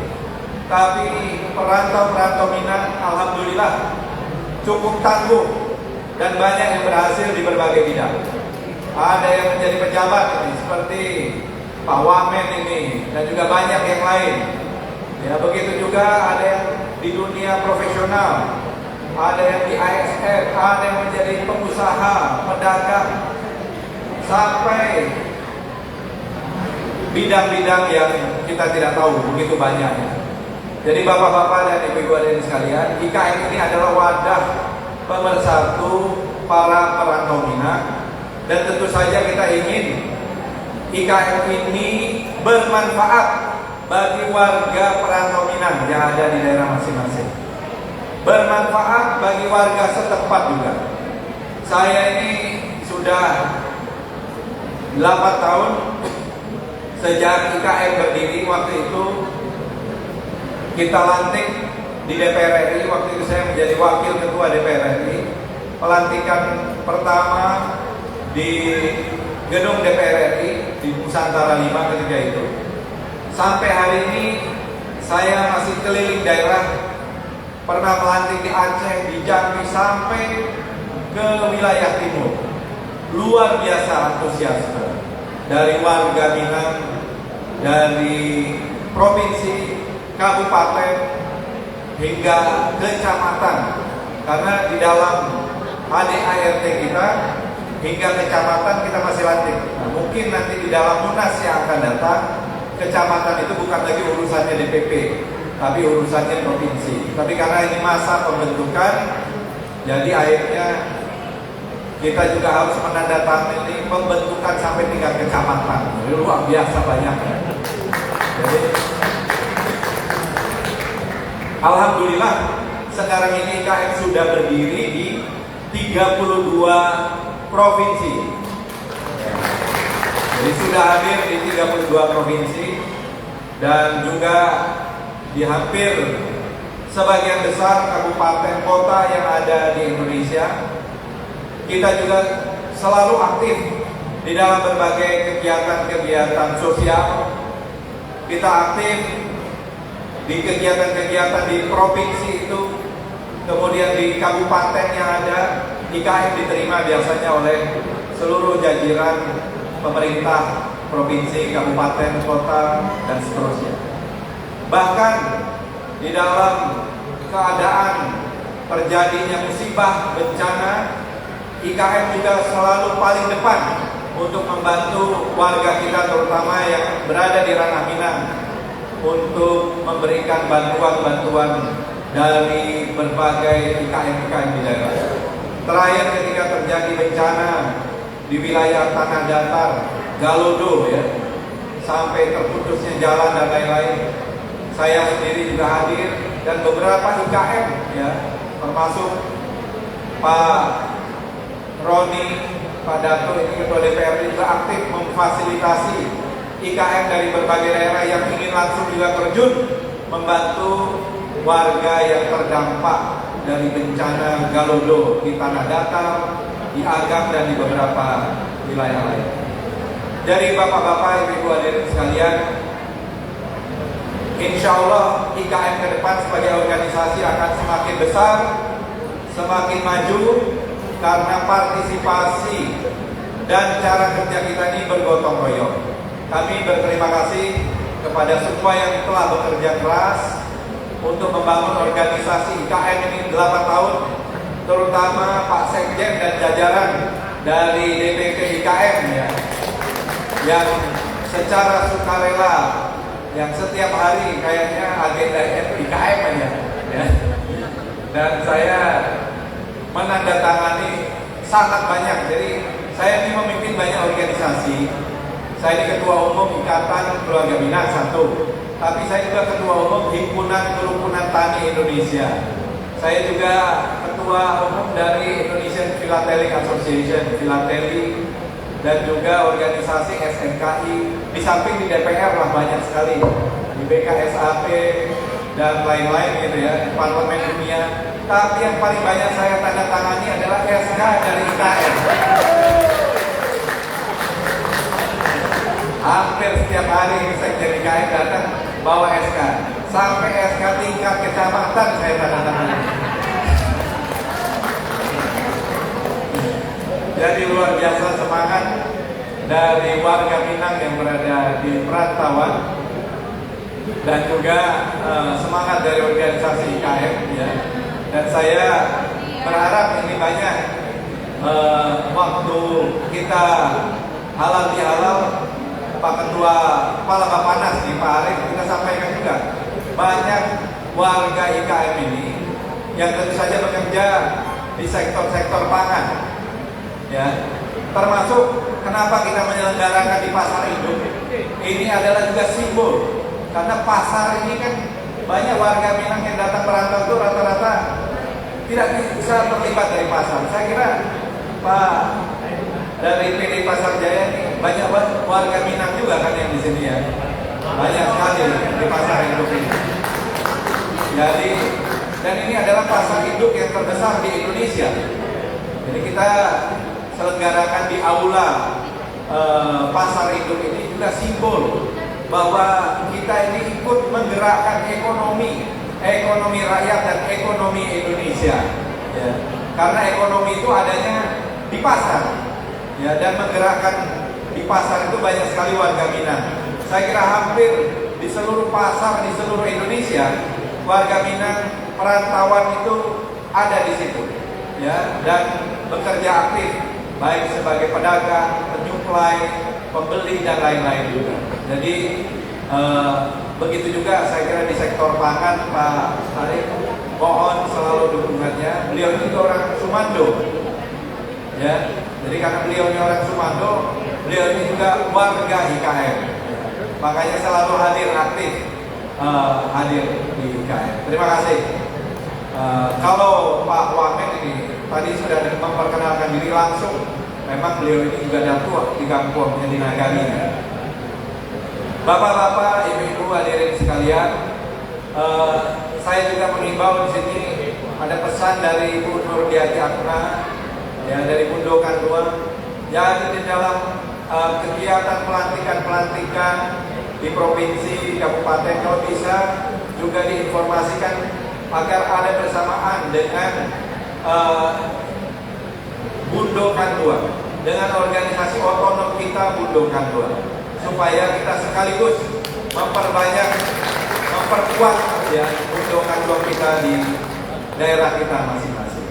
Tapi perantau-perantau Minang alhamdulillah cukup tangguh dan banyak yang berhasil di berbagai bidang. Ada yang menjadi pejabat ini, seperti Pak Wamen ini, dan juga banyak yang lain. Ya begitu juga ada yang di dunia profesional, ada yang di ASN, ada yang menjadi pengusaha, pedagang, sampai bidang-bidang yang kita tidak tahu begitu banyaknya. Jadi bapak-bapak dan ibu-ibu hadirin sekalian, IKM ini adalah wadah pemersatu para perantau Minang, dan tentu saja kita ingin IKM ini bermanfaat bagi warga perantau Minang yang ada di daerah masing-masing, bermanfaat bagi warga setempat juga. Saya ini sudah 8 tahun sejak IKM berdiri. Waktu itu kita lantik di DPR RI, waktu itu saya menjadi wakil ketua DPR RI. Pelantikan pertama di gedung DPR RI di Nusantara 5 ketika itu. Sampai hari ini saya masih keliling daerah, pernah melantik di Aceh, di Jambi, sampai ke wilayah timur. Luar biasa antusiasme dari warga Minang, dari provinsi, kabupaten, hingga kecamatan. Karena di dalam HDART kita hingga kecamatan kita masih lantik. Nah, mungkin nanti di dalam Munas yang akan datang, kecamatan itu bukan lagi urusannya DPP, tapi urusannya provinsi. Tapi karena ini masa pembentukan, jadi akhirnya kita juga harus menandatangani pembentukan sampai tingkat kecamatan. Jadi luar biasa banyaknya. Jadi alhamdulillah sekarang ini IKM sudah berdiri di 32 provinsi. Jadi sudah hadir di 32 provinsi dan juga di hampir sebagian besar kabupaten kota yang ada di Indonesia. Kita juga selalu aktif di dalam berbagai kegiatan-kegiatan sosial. Kita aktif di kegiatan-kegiatan di provinsi itu, kemudian di kabupaten yang ada. IKM diterima biasanya oleh seluruh jajaran pemerintah provinsi, kabupaten, kota, dan seterusnya. Bahkan di dalam keadaan terjadinya musibah, bencana, IKM juga selalu paling depan untuk membantu warga kita, terutama yang berada di ranah Minang, untuk memberikan bantuan-bantuan dari berbagai IKM di daerah. Terakhir ketika terjadi bencana di wilayah tanah datar, Galodo ya, sampai terputusnya jalan dan lain-lain, saya sendiri juga hadir, dan beberapa IKM ya, termasuk Pak Roni, Pak Dato ini ketua DPRD juga aktif memfasilitasi IKM dari berbagai daerah yang ingin langsung juga terjun membantu warga yang terdampak dari bencana Galodo di tanah datar, di Agam, dan di beberapa wilayah lain. Dari bapak-bapak, ibu-ibu hadirin sekalian, insya Allah IKM ke depan sebagai organisasi akan semakin besar, semakin maju, karena partisipasi dan cara kerja kita ini bergotong royong. Kami berterima kasih kepada semua yang telah bekerja keras untuk membangun organisasi IKM ini 8 tahun, terutama Pak Sekjen dan jajaran dari DPP IKM ya, yang secara sukarela, yang setiap hari kayaknya agenda IKM aja ya. Dan saya menandatangani sangat banyak. Jadi saya ini memimpin banyak organisasi, Saya ini Ketua Umum Ikatan Keluarga Minang 1, tapi saya juga Ketua Umum Himpunan Kerukunan Tani Indonesia. Saya juga Ketua Umum dari Indonesian Philatelic Association, Philateli, dan juga organisasi SNKI. Di samping di DPR lah banyak sekali, di BKSAP dan lain-lain gitu ya, di Parlemen Dunia. Tapi yang paling banyak saya tanda tangani adalah SK dari IKN. Hampir setiap hari Sekjen IKN datang bawa SK, sampai SK tingkat kecamatan saya tanda tangani. Jadi luar biasa semangat dari warga Minang yang berada di perantauan, dan juga semangat dari organisasi IKM ya. Dan saya berharap ini banyak waktu kita halal bihalal, Pak Ketua Kepala Bappenas nih Pak Arif, kita sampaikan juga banyak warga IKM ini yang tentu saja bekerja di sektor-sektor pangan ya, termasuk kenapa kita menyelenggarakan di pasar induk ini adalah juga simbol, karena pasar ini kan banyak warga Minang yang datang merantau itu rata-rata tidak bisa terlibat dari pasar. Saya kira Pak dari PD Pasar Jaya ini banyak warga Minang juga kan yang di sini ya, banyak sekali di pasar induk ini. Jadi, dan ini adalah pasar induk yang terbesar di Indonesia. Jadi kita selenggarakan di aula pasar induk ini juga simbol bahwa kita ini ikut menggerakkan ekonomi rakyat dan ekonomi Indonesia ya. Karena ekonomi itu adanya di pasar ya, dan menggerakkan di pasar itu banyak sekali warga Minang. Saya kira hampir di seluruh pasar di seluruh Indonesia warga Minang perantauan itu ada di situ ya, dan bekerja aktif baik sebagai pedagang, penyuplai, pembeli dan lain-lain juga. Jadi begitu juga saya kira di sektor pangan Pak Arif, mohon selalu dukungannya. Beliau juga orang Sumando ya, jadi karena beliau ini orang Sumando, beliau ini juga warga IKM, makanya selalu hadir aktif hadir di IKM. Terima kasih. Kalau Pak Wamen ini tadi sudah memperkenalkan diri langsung, memang beliau ini juga datuk di kampungnya di Nagari. Bapak-bapak, ibu-ibu hadirin sekalian, saya juga mengimbau di sini ada pesan dari Ibu Nurdiati Akna, ya dari Mundokan 2, yang di dalam kegiatan pelantikan di provinsi, di kabupaten, kalau bisa juga diinformasikan agar ada bersamaan dengan Bundokan 2, dengan organisasi otonom kita Bundokan 2, supaya kita sekaligus memperkuat ya Bundokan 2 kita di daerah kita masing-masing.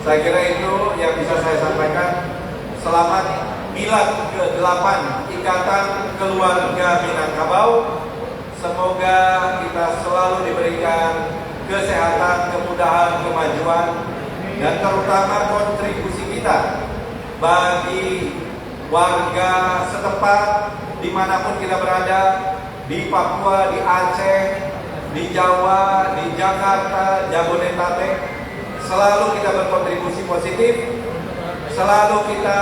Saya kira itu yang bisa saya sampaikan. Selamat Milad ke-8 Ikatan Keluarga Minangkabau. Semoga kita selalu diberikan kesehatan, kemudahan, kemajuan, dan terutama kontribusi kita bagi warga setempat dimanapun kita berada, di Papua, di Aceh, di Jawa, di Jakarta, Jabodetabek, selalu kita berkontribusi positif, selalu kita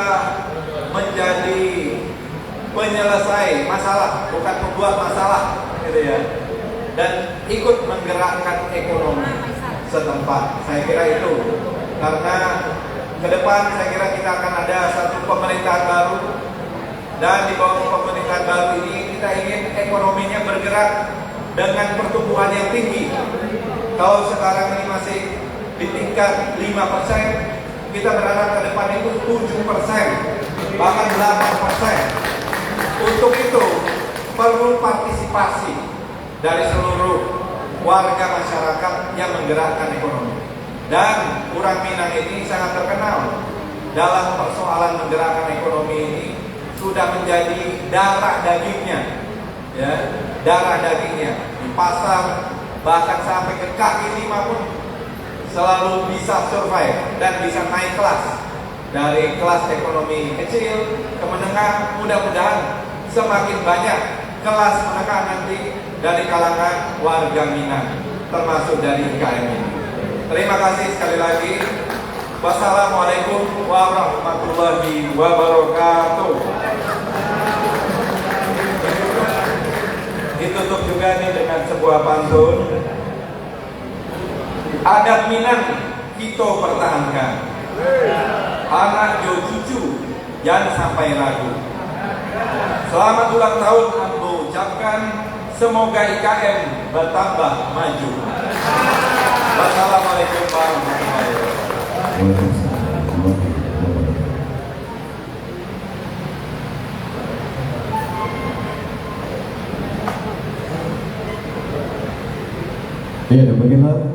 menjadi penyelesai masalah, bukan membuat masalah, gitu ya, dan ikut menggerakkan ekonomi setempat. Saya kira itu, karena ke depan saya kira kita akan ada satu pemerintahan baru, dan di bawah pemerintahan baru ini kita ingin ekonominya bergerak dengan pertumbuhan yang tinggi. Kalau sekarang ini masih di tingkat 5%, kita berharap ke depan itu 7%, bahkan 8%. Untuk itu perlu partisipasi dari seluruh warga masyarakat yang menggerakkan ekonomi. Dan orang Minang ini sangat terkenal dalam persoalan menggerakkan ekonomi ini, sudah menjadi darah dagingnya, ya, darah dagingnya di pasar, bahkan sampai ke kaki 5 pun selalu bisa survive dan bisa naik kelas dari kelas ekonomi kecil ke menengah. Mudah-mudahan semakin banyak kelas menengah nanti dari kalangan warga Minang, termasuk dari IKM ini. Terima kasih sekali lagi. Wassalamualaikum warahmatullahi wabarakatuh. Ditutup juga nih dengan sebuah pantun. Adat Minang kita pertahankan. Anak jo cucu jangan sampai ragu. Selamat ulang tahun Ambo ucapkan. Semoga IKM bertambah maju. Wassalamualaikum warahmatullahi wabarakatuh. Ya, demikianlah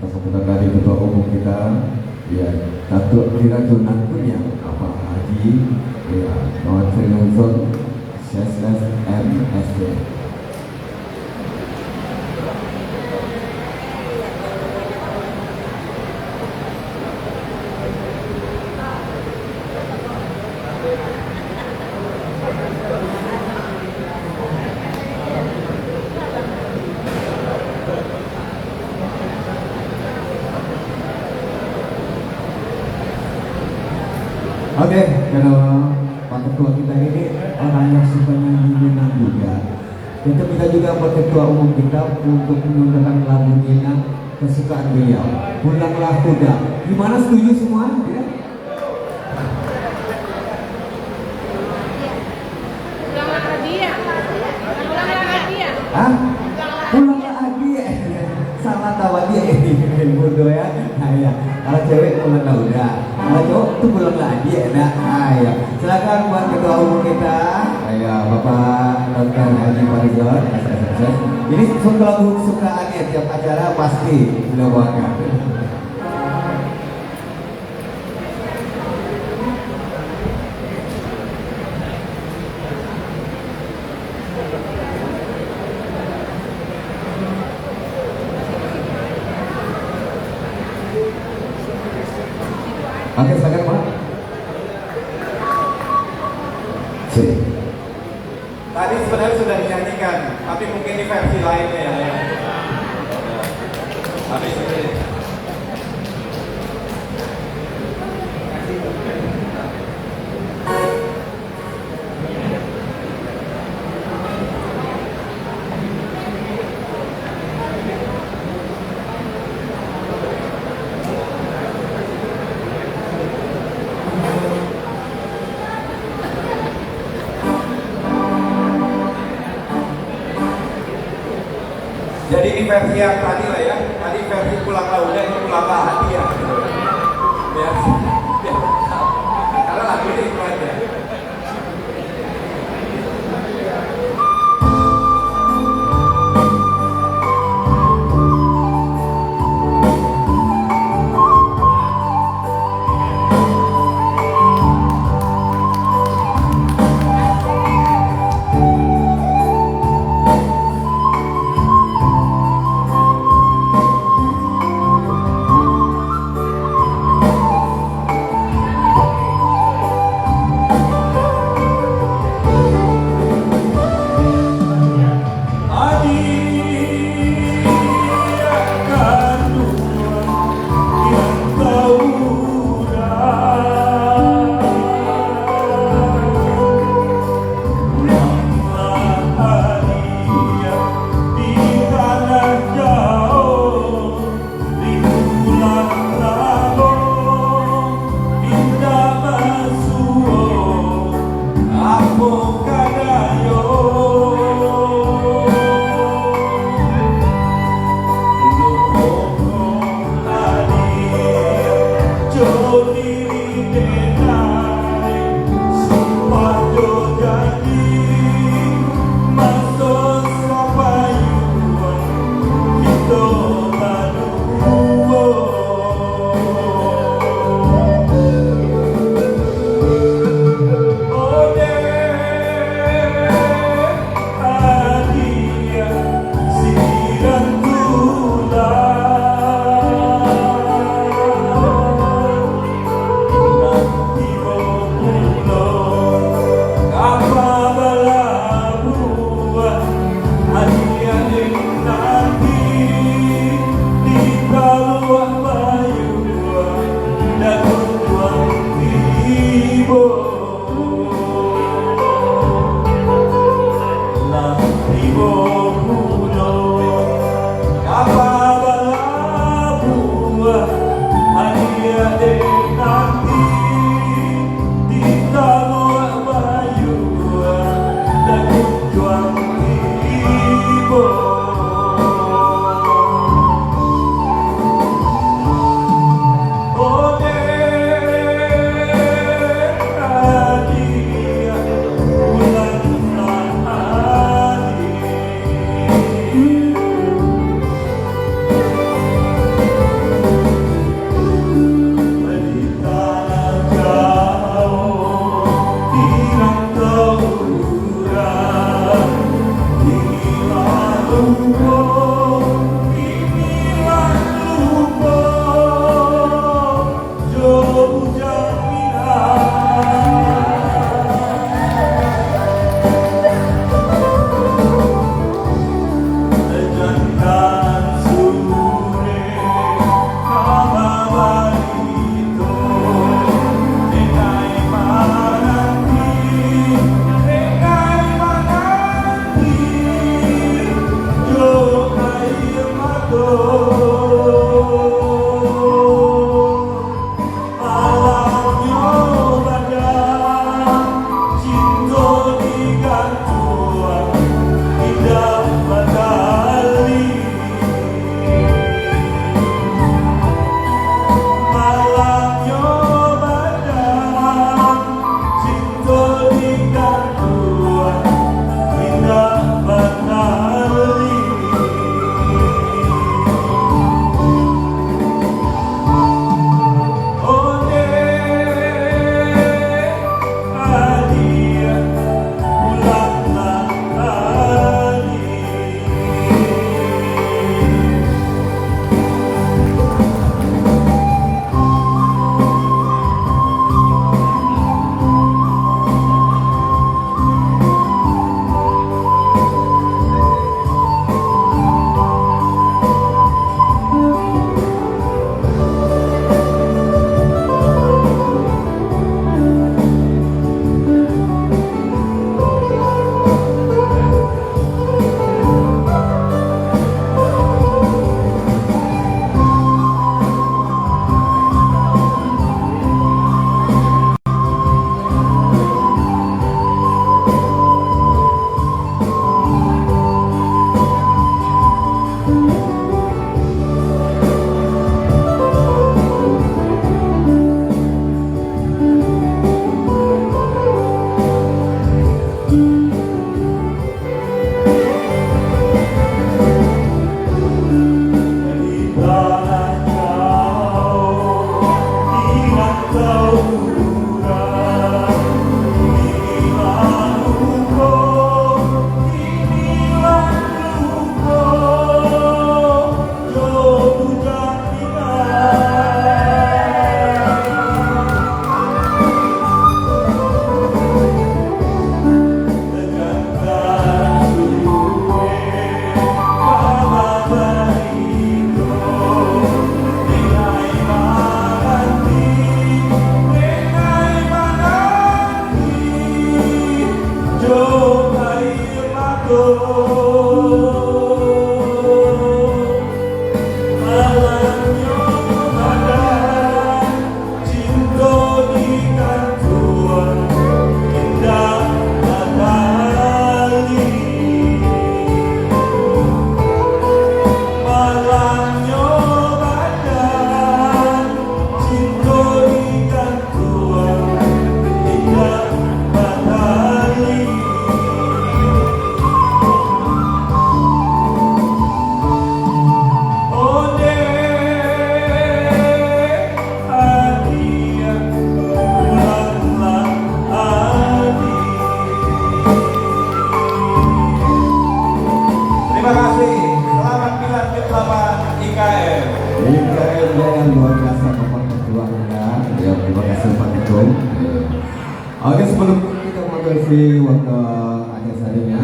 sambutan dari Ketua Umum kita, ya, Datuk Diratu Nantunya Bapak Haji, ya, Kawan Sri Nunson, SSS MSD. Oke, karena Pak Ketua kita ini orang yang suka nyanyi juga. Itu kita juga buat Ketua Umum kita untuk menyanyikan lagu Minang kesukaan beliau. Pulanglah kuda. Gimana, setuju semua? Ya? Pulanglah hadiah. Pulanglah hadiah. Hah? Pulanglah hadiah. Salah tawa dia ini bodoh ya. Nah, ya. Kalau cewek pulanglah udah. Kalau cowok itu pulanglah hadiah. Nah, ayo. Silakan buat Ketua Umum kita. Ayo, Bapak Dr. Haji Farizon, SSS. Ini suka lagu kesukaannya tiap acara pasti beliau bawakan. Oke, silakan Pak. Tadi sebenarnya sudah dinyanyikan, tapi mungkin di versi lainnya ya. Tapi sebenarnya jadi ini versi yang tadi lah ya. Tadi versi pulanglah udah, ini pulanglah hadiah. Biar karena lagunya itu aja. Oke, sebelum kita mengakhiri waktu akhir harinya,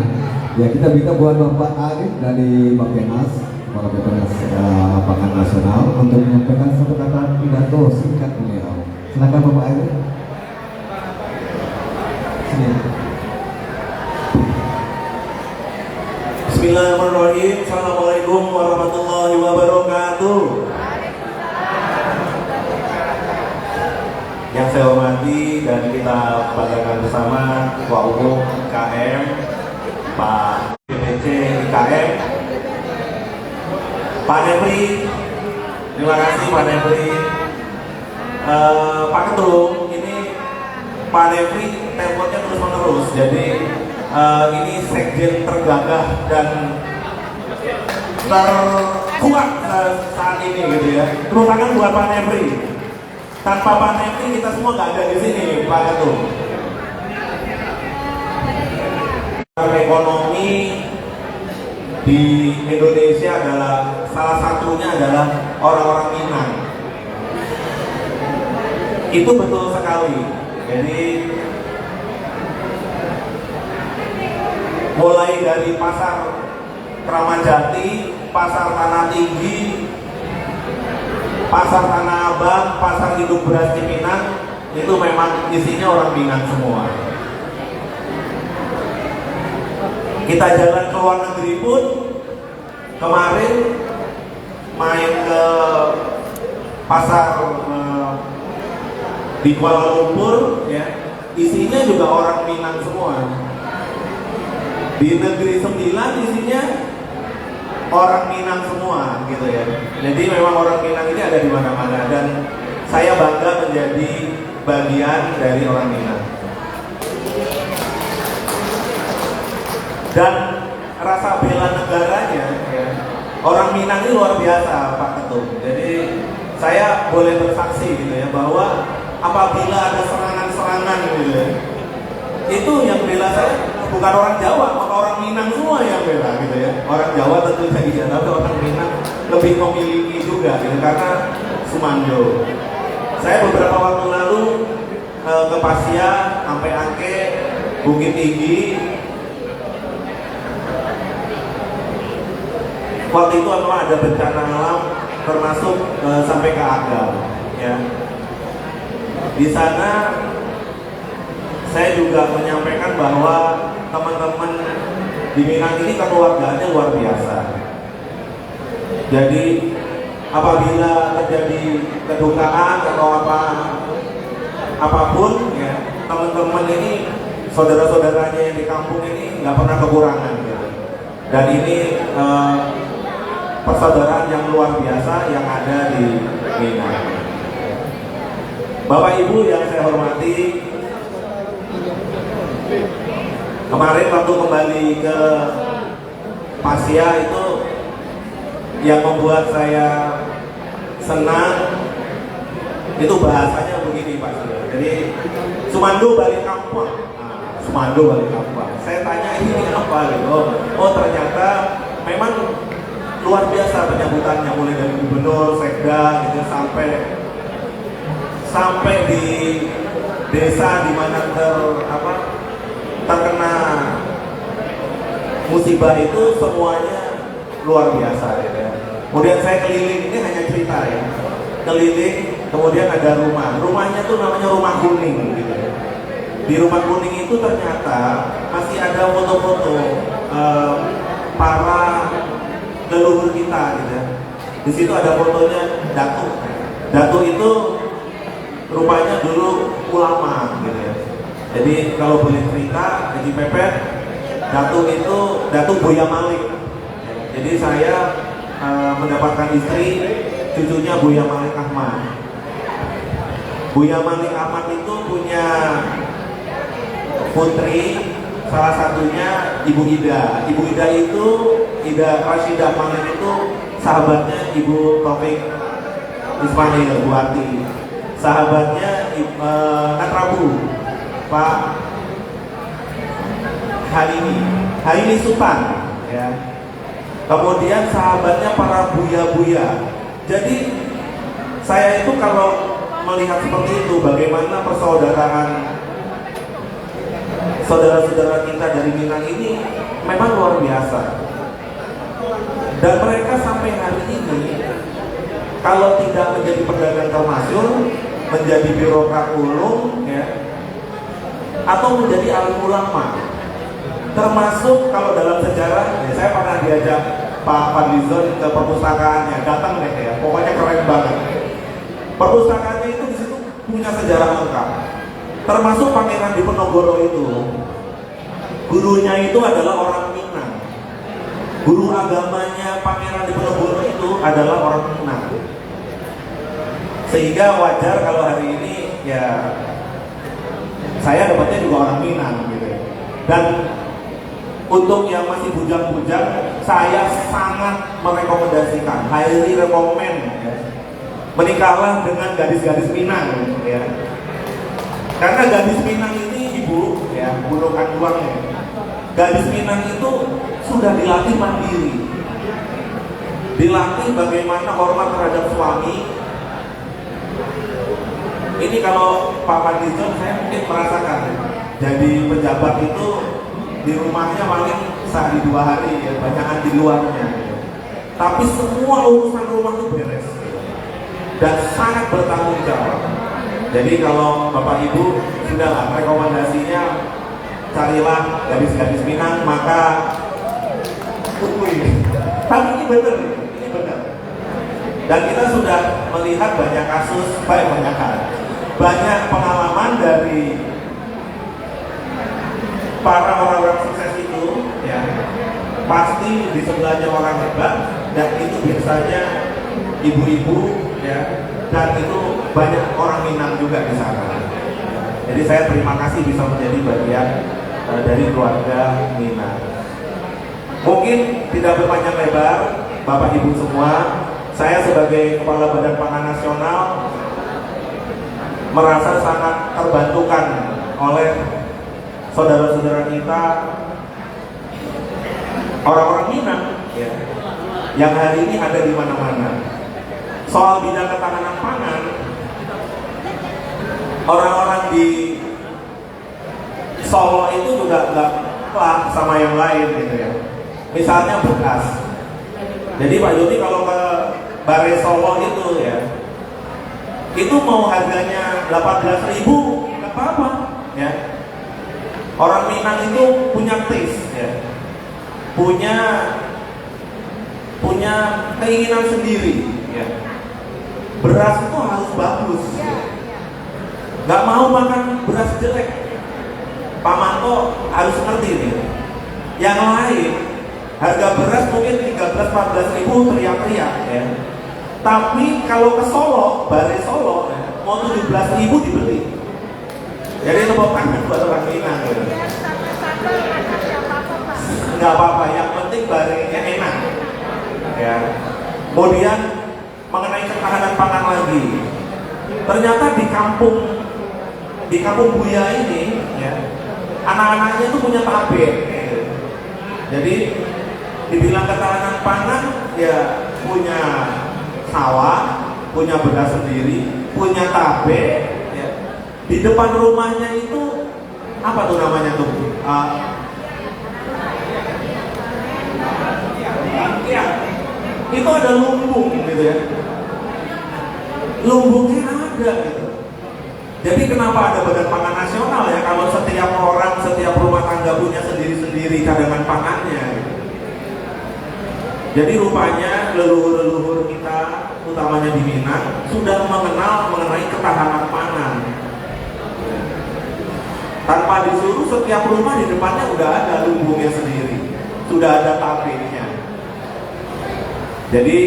ya kita minta buat Bapak Arif dari Bappenas, Kepala Bappenas Pangan Nasional, untuk menyampaikan satu kata pidato singkat beliau. Silakan Bapak Arif. Sini. Bismillahirrahmanirrahim. Assalamualaikum warahmatullahi wabarakatuh. Yang saya hormati dan kita banggakan bersama Ketua Umum IKM Pak DPC IKM Pak Nepri. Terima kasih Pak Nepri. Pak Ketum, ini Pak Nepri teleponnya terus menerus, jadi ini sekjen tergagah dan terkuat saat ini gitu ya. Terus tangan buat Pak Nepri. Tanpa Pak Nepri kita semua nggak ada di sini, Pak Ketum. Ekonomi di Indonesia adalah salah satunya adalah orang-orang Minang. Itu betul sekali. Jadi mulai dari pasar Kramat Jati, pasar Tanah Tinggi, pasar Tanah Abang, pasar induk beras Cipinang, itu memang isinya orang Minang semua. Kita jalan ke luar negeri pun, kemarin main ke pasar di Kuala Lumpur, ya, isinya juga orang Minang semua. Di negeri 9 isinya orang Minang semua gitu ya. Jadi memang orang Minang ini ada di mana-mana dan saya bangga menjadi bagian dari orang Minang. Dan rasa bela negaranya ya, orang Minang ini luar biasa Pak Ketum. Jadi saya boleh bersaksi gitu ya bahwa apabila ada serangan-serangan gitu ya, itu yang bela saya bukan orang Jawa, maka orang Minang semua yang bela gitu ya. Orang Jawa tentu saja tidak, tapi orang Minang lebih memiliki juga gitu, karena Sumando. Saya beberapa waktu lalu ke Pasia, sampai Angke, Bukit Tinggi. Waktu itu memang ada bencana alam, termasuk sampai ke Agam ya. Di sana saya juga menyampaikan bahwa teman-teman di Minang ini kekeluargaannya luar biasa. Jadi apabila terjadi kedukaan atau apapun ya, teman-teman ini, saudara-saudaranya yang di kampung ini nggak pernah kekurangan gitu. Dan ini persaudaraan yang luar biasa yang ada di Minang. Bapak Ibu yang saya hormati, kemarin waktu kembali ke Pasia itu yang membuat saya senang itu bahasanya begini Pak Surya. Jadi Sumando balik kampung. Nah, Sumando balik kampung. Saya tanya ini apa gitu. Oh ternyata memang luar biasa penyambutannya, mulai dari gubernur, sekda gitu sampai di desa di mana terkena musibah itu semuanya luar biasa gitu ya. Kemudian saya keliling, ini hanya cerita ya, keliling, kemudian ada rumahnya tuh namanya Rumah Kuning gitu ya. Di Rumah Kuning itu ternyata masih ada foto-foto para leluhur kita gitu ya. Di situ ada fotonya Datu itu rupanya dulu ulama gitu ya. Jadi kalau boleh cerita, jadi pepet, Datu Buya Malik. Jadi saya mendapatkan istri, cucunya Buya Malik Ahmad. Buya Malik Ahmad itu punya putri, salah satunya Ibu Ida. Ibu Ida itu, Ida Rashidah Malik itu sahabatnya Ibu Taufik Ismail Buati. Sahabatnya Prabu Pak Halimi Sultan ya. Kemudian sahabatnya para buya-buya. Jadi saya itu kalau melihat seperti itu, bagaimana persaudaraan saudara-saudara kita dari Minang ini memang luar biasa. Dan mereka sampai hari ini, kalau tidak menjadi pedagang termasyhur, menjadi birokrat ulung, ya, atau menjadi alim ulama, termasuk kalau dalam sejarah, ya, saya pernah diajak Pak Fadlizon ke perpustakaannya, datang deh ya, pokoknya keren banget. Perpustakaannya itu di situ punya sejarah lengkap, termasuk Pangeran Diponegoro itu, gurunya itu adalah orang Minang. Guru agamanya Pangeran Diponegoro itu adalah orang Minang. Sehingga wajar kalau hari ini ya saya dapatnya juga orang Minang gitu. Dan untuk yang masih bujang-bujang, saya sangat merekomendasikan, highly recommend, ya, menikahlah dengan gadis-gadis Minang, ya. Karena gadis Minang ini, Ibu, ya, bunuhkan uangnya. Gadis Minang itu sudah dilatih mandiri, dilatih bagaimana hormat terhadap suami. Ini kalau Pak Fadlizon saya mungkin merasakan, jadi pejabat itu di rumahnya paling sehari 2 hari, ya, banyakan di luarnya. Tapi semua urusan rumah itu beres dan sangat bertanggung jawab. Jadi kalau Bapak Ibu sudahlah, rekomendasinya carilah gadis-gadis Minang, maka tapi ini benar, ini benar. Dan kita sudah melihat banyak kasus, banyak pengalaman dari para orang-orang sukses itu, ya, pasti di sebelahnya orang hebat, dan itu biasanya ibu-ibu, ya, dan itu banyak orang Minang juga di sana. Jadi saya terima kasih bisa menjadi bagian dari keluarga Minang. Mungkin tidak berpanjang lebar, Bapak Ibu semua, saya sebagai Kepala Badan Pangan Nasional merasa sangat terbantukan oleh saudara-saudara kita, orang-orang Minang, ya, yang hari ini ada di mana-mana. Soal bidang ketahanan pangan, orang-orang di Solo itu juga nggak kalah sama yang lain, gitu ya. Misalnya beras. Jadi Pak Joni kalau ke Bare Solo itu, ya, itu mau harganya 18.000 nggak apa-apa, ya. Orang Minang itu punya taste, ya, punya keinginan sendiri, ya. Beras itu harus bagus, ya. Nggak mau makan beras jelek. Pak Manto harus ngerti nih. Yang lain harga beras mungkin 13-14.000 teriak-teriak, ya. Tapi kalau ke Solo, Bare Solo, ya, mau 17.000 dibeli. Jadi tepuk tangan buat orang Minang, gitu. Nggak apa-apa, yang penting barengnya enak, ya. Kemudian mengenai ketahanan pangan lagi, ternyata di kampung Buya ini, ya, anak-anaknya itu punya tabe, gitu. Jadi dibilang ketahanan pangan, ya, punya sawah, punya beras sendiri, punya tabe, ya. Di depan rumahnya itu apa tuh namanya tuh? Ya, itu ada lumbung, gitu ya. Lumbungnya ada, gitu. Jadi kenapa ada Badan Pangan Nasional, ya, kalau setiap orang, setiap rumah tangga punya sendiri-sendiri cadangan pangannya, gitu. Jadi rupanya leluhur-leluhur kita, utamanya di Minang, sudah mengenal mengenai ketahanan pangan. Tanpa disuruh, setiap rumah di depannya udah ada lumbungnya sendiri, sudah ada tabenya. Jadi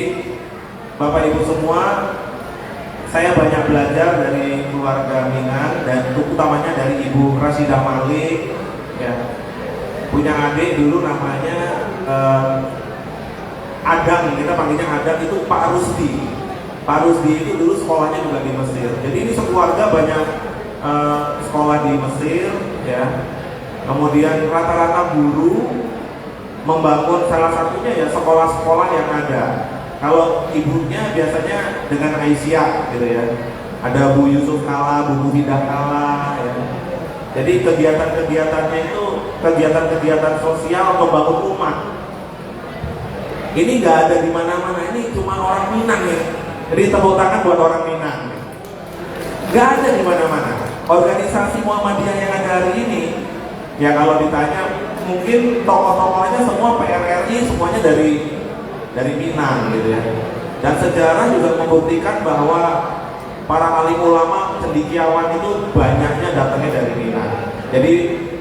Bapak Ibu semua, saya banyak belajar dari keluarga Minang dan utamanya dari Ibu Rasidah Malik, ya. Punya adik dulu namanya Adang, kita panggilnya Adang, itu Pak Rusdi. Pak Rusdi itu dulu sekolahnya juga di Mesir. Jadi ini sekeluarga banyak sekolah di Mesir, ya. Kemudian rata-rata guru membangun salah satunya ya sekolah-sekolah yang ada. Kalau ibunya biasanya dengan Aisyah, gitu ya. Ada Bu Yusuf Kala, Bu Muhidah Kala, ya. Jadi kegiatan-kegiatannya itu kegiatan-kegiatan sosial membangun umat. Ini nggak ada di mana-mana, ini cuma orang Minang ya. Jadi tepuk tangan buat orang Minang. Nggak ada di mana-mana. Organisasi Muhammadiyah yang ada hari ini, ya kalau ditanya, mungkin tokoh-tokohnya semua PRRI, semuanya dari Minang gitu ya. Dan sejarah juga membuktikan bahwa para alim ulama cendekiawan itu banyaknya datangnya dari Minang. Jadi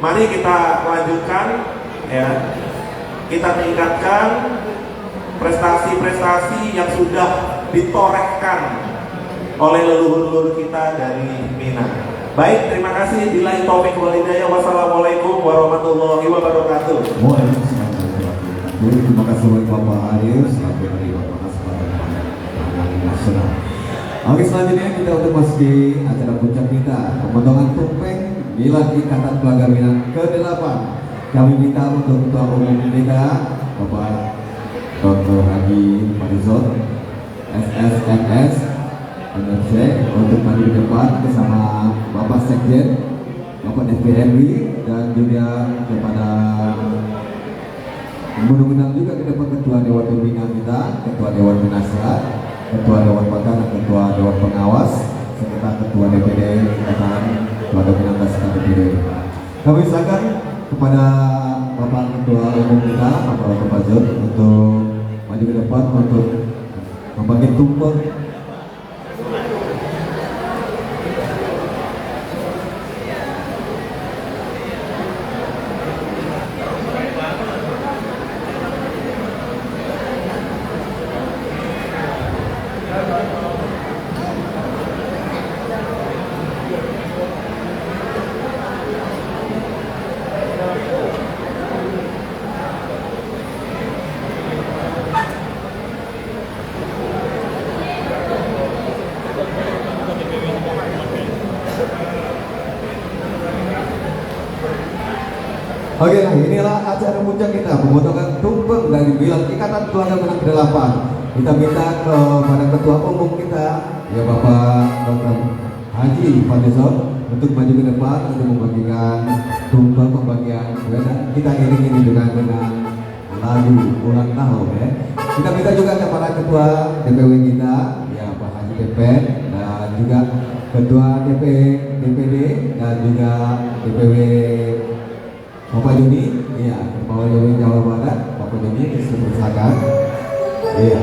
mari kita lanjutkan ya, kita tingkatkan prestasi-prestasi yang sudah ditorehkan oleh leluhur-leluhur kita dari Minang. Baik, terima kasih. Billahi taufik wal hidayah. Wassalamualaikum warahmatullahi wabarakatuh. Waalaikumsalam warahmatullahi wabarakatuh. Terima kasih banyak Bapak Arif selaku dari Bapak Nasional Nasional. Oke, selanjutnya kita untuk masuki acara puncak kita, pemotongan tumpeng Milad Ikatan Keluarga Minang ke-8. Kami minta untuk Ketua Umum kita Bapak Dr. Haji Farizon SSMS MFC untuk maju ke depan bersama Bapak Sekjen, Bapak DPRI, dan juga kepada mudah-mudahan juga ke depan Ketua Dewan Pembina kita, Ketua Dewan Penasihat, Ketua Dewan Pakar, dan Ketua Dewan Pengawas, serta Ketua DPD Ikatan Keluarga Minang dan DPD. Kami silakan kepada Bapak Ketua Umum kita, Bapak Fazul, untuk maju ke depan untuk membagi tumpeng. Oke, inilah acara puncak kita, pemotongan tumpeng dari Milad Ikatan Keluarga Minang ke-8. Kita minta kepada Ketua Umum kita, ya Bapak Dr. Haji Farizon, untuk maju ke depan untuk membagikan tumpeng, pembagian dan kita iringi dengan lagu ulang tahun ya. Kita minta juga kepada Ketua DPW kita, ya Pak Haji Pepet, dan juga Ketua DPD dan juga DPW Bapak Juni, iya, Bapak Juni Jawa Barat, Bapak Juni dipersilakan. Iya.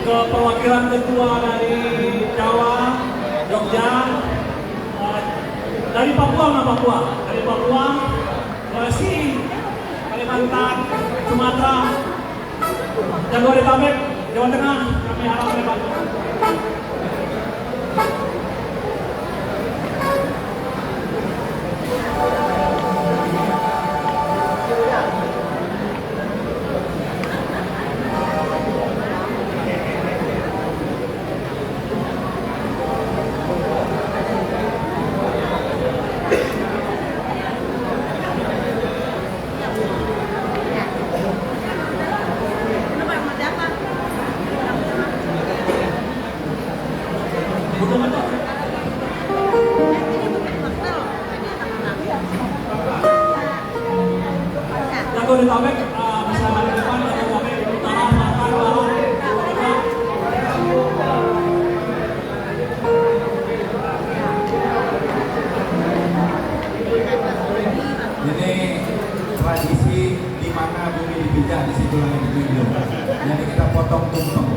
Ke perwakilan ketua dari Jawa, Jogja, dari Papua, dari Papua, Sulawesi, Kalimantan, Sumatera, Jabodetabek, Jawa Tengah, kami harap membantu. Jabodetabek bisa di depan, Jabodetabek utara, selatan, barat, tengah. Ini tradisi di mana bumi dipijak di situ lagi ditunjuk. Jadi kita potong tumpeng.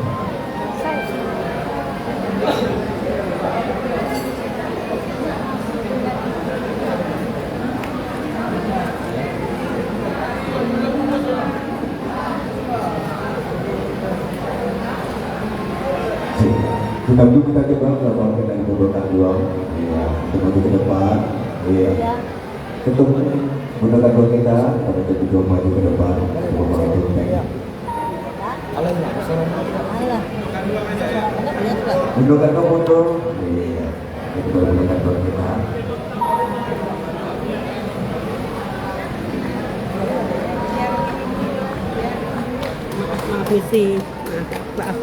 Kita coba bawa dari Bodokan dua, iya, untuk maju ke depan, iya. Ketemu menggunakan dua kita, pada kita maju ke depan, membawa tumpeng. Menggunakan dua mundur, iya. Kita menggunakan dua kita. Maaf misi. Maaf.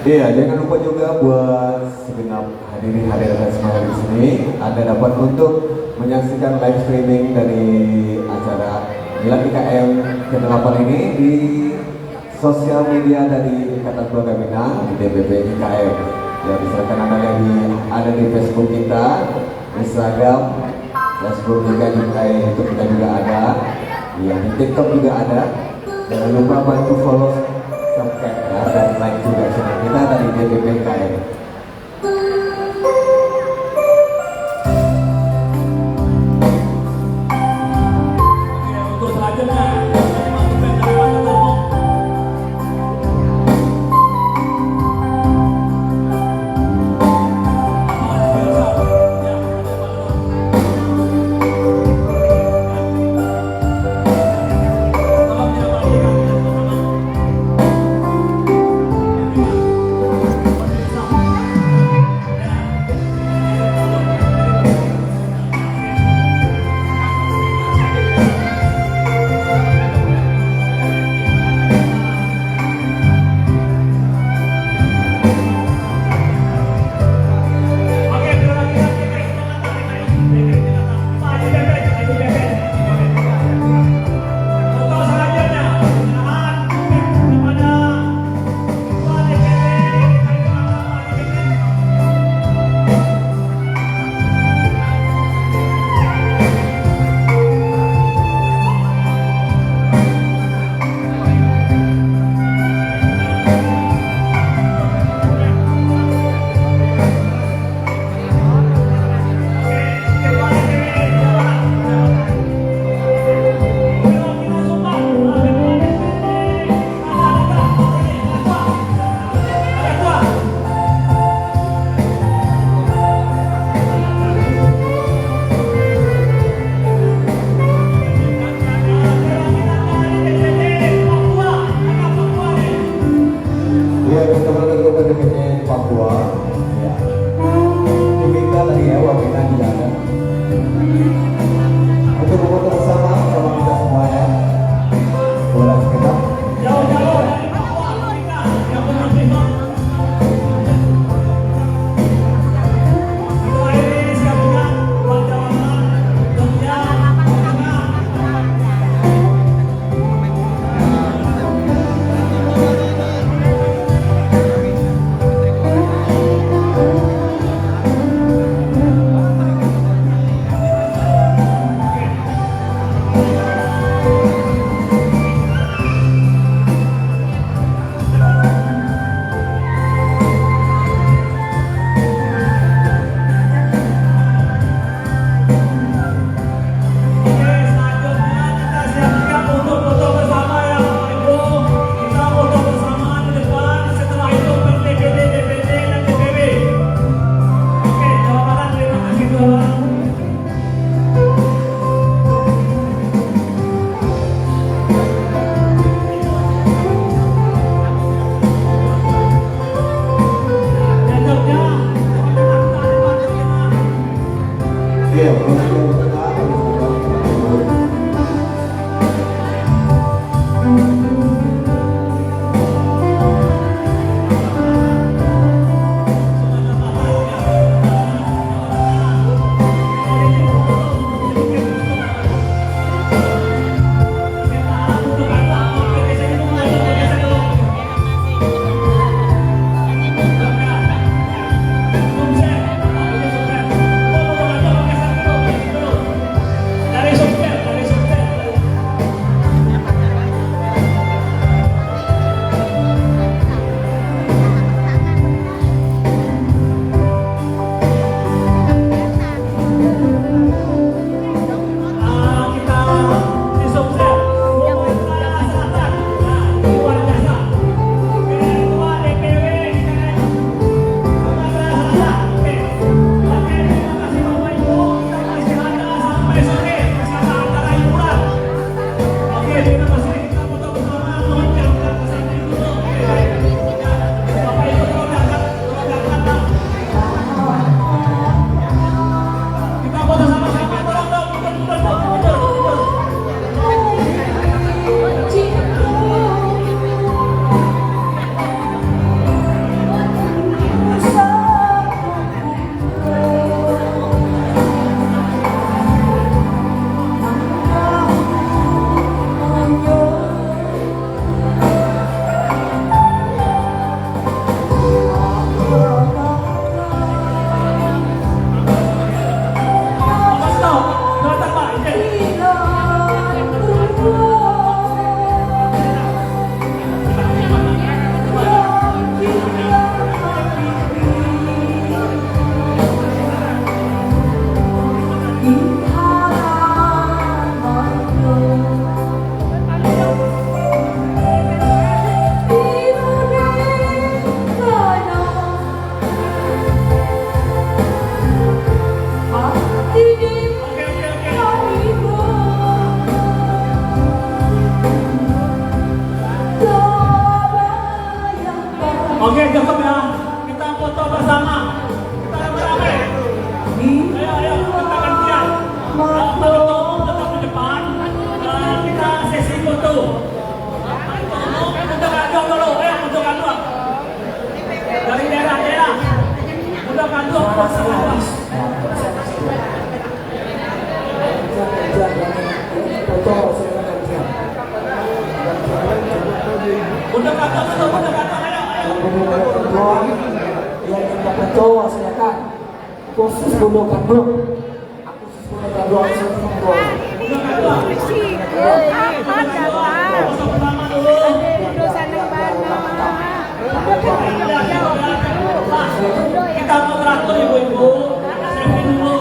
Iya, jangan lupa juga buat segenap hadirin hadirat semua di sini, Anda dapat untuk menyaksikan live streaming dari acara Milad IKM ke-8 ini di sosial media dari Ikatan Keluarga Minang di DPP IKM. Ya, misalkan Anda ada di Facebook kita, Instagram, Facebook juga YouTube kita juga ada, ya di TikTok juga ada. Jangan lupa bantu follow, subscribe dan like juga channel kita dari DPP IKM. Untuk selanjutnya, masuk ke dalam umum. Tolong diabadikan bersama. Oke, cukup ya. Kita foto bersama. Kita rame-rame. Ayo, ayo, kita gantian. Kalau umum tetap di depan. Kita sesi foto. Untuk kandung dulu. Ayo, untuk kandung. Dari daerah-daerah. Untuk kandung. Untuk kandung dulu. Untuk kandung. Yang kita ketua silakan khusus gunakan blok khusus gunakan blok kita mau teratur ibu-ibu. Selfie dulu.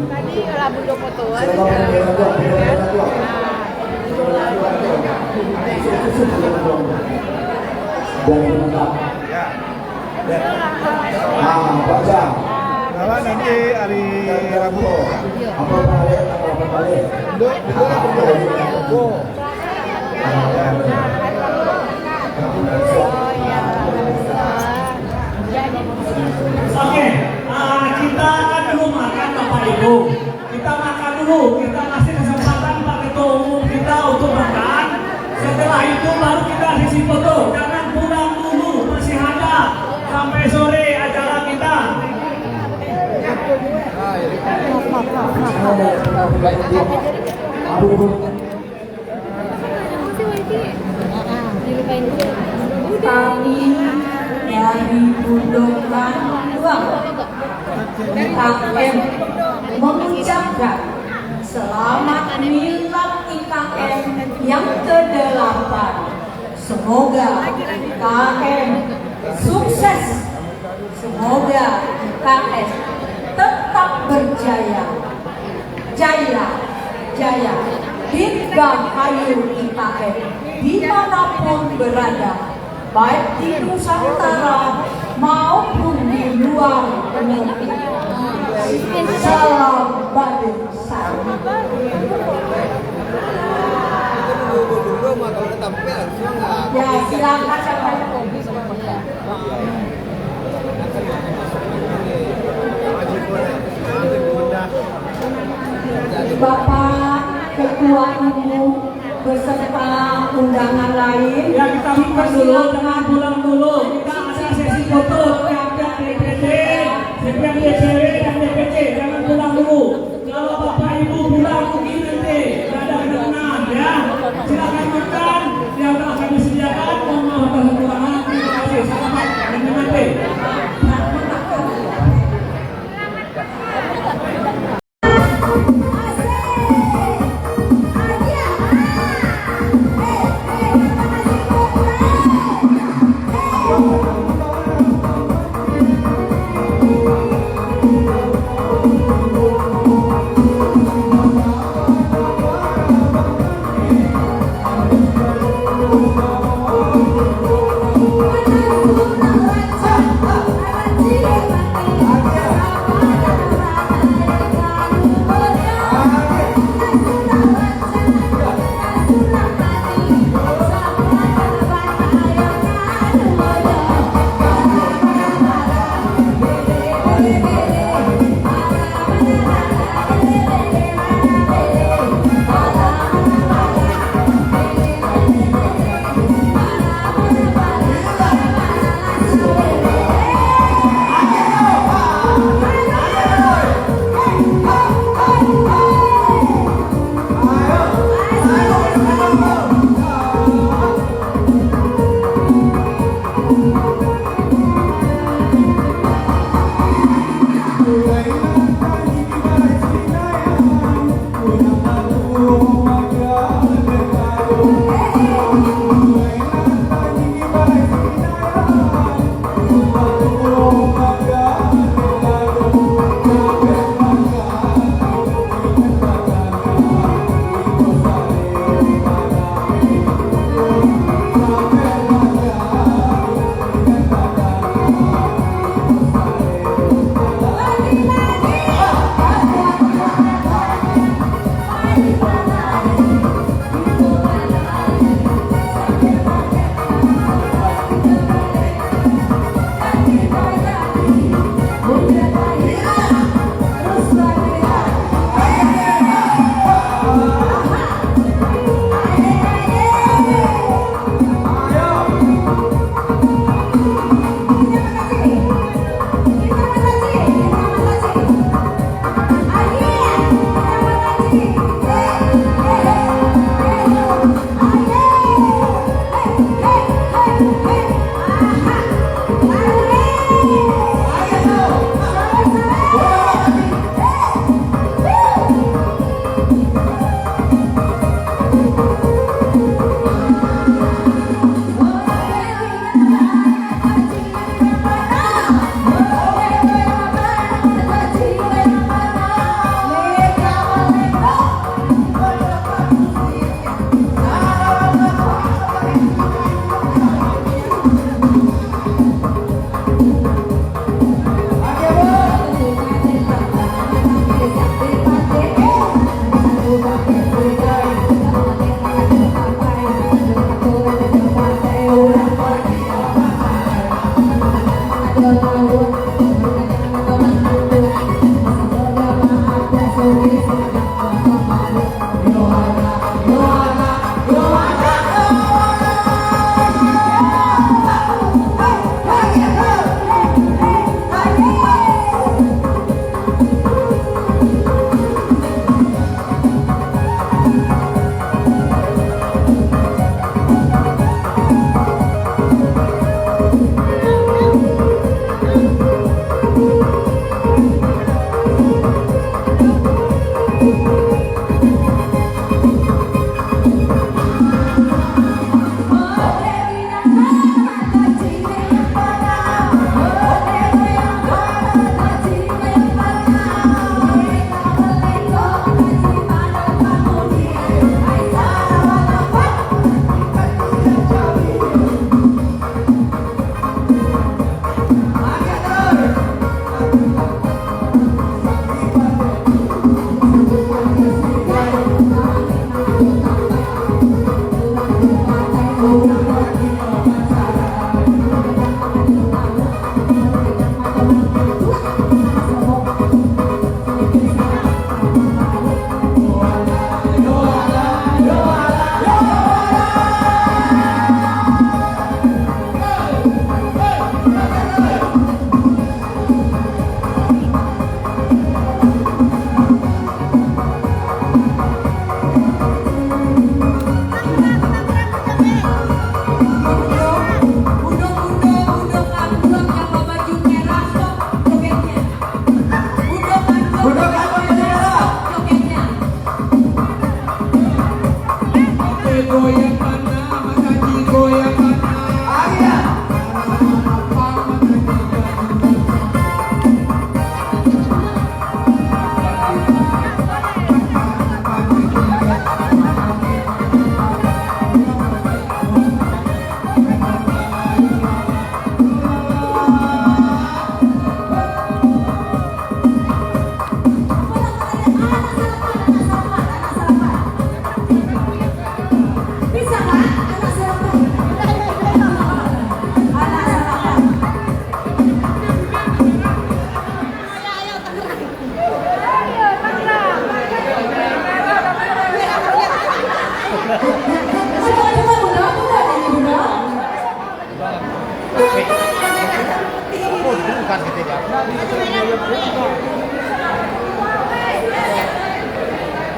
Tadi lah butuh fotoan. baca Kalau nanti hari Rabu. apa balik apa balik Oke, kita akan dulu makan Bapak Ibu. Kita makan dulu, kita kasih kesempatan Pak Ketua Umum kita untuk makan. Setelah itu baru kita sisi foto. Jangan pulang dulu, masih ada sampai sore acara kita. Kami dari Bundokan Uang IKM mengucapkan selamat milad IKM yang ke-8. Semoga IKM sukses. Semoga IKM tetap berjaya. Jaya, jaya. Dirgahayu IKM dimanapun berada, baik di Nusantara maupun di luar negeri. Salam Badung Sari. Ya, silakan Bapak Ketua Umum beserta undangan lain. Ya, kita makan dulu, jangan pulang dulu. Kita ada sesi foto dengan DPD, DPD CW dan DPC. Jangan pulang dulu. Kalau Bapak Ibu pulang mungkin nanti tidak ada kedengaran ya. Silakan makan yang telah kami sediakan. Mohon maaf atas kekurangan. Terima kasih. Selamat menikmati.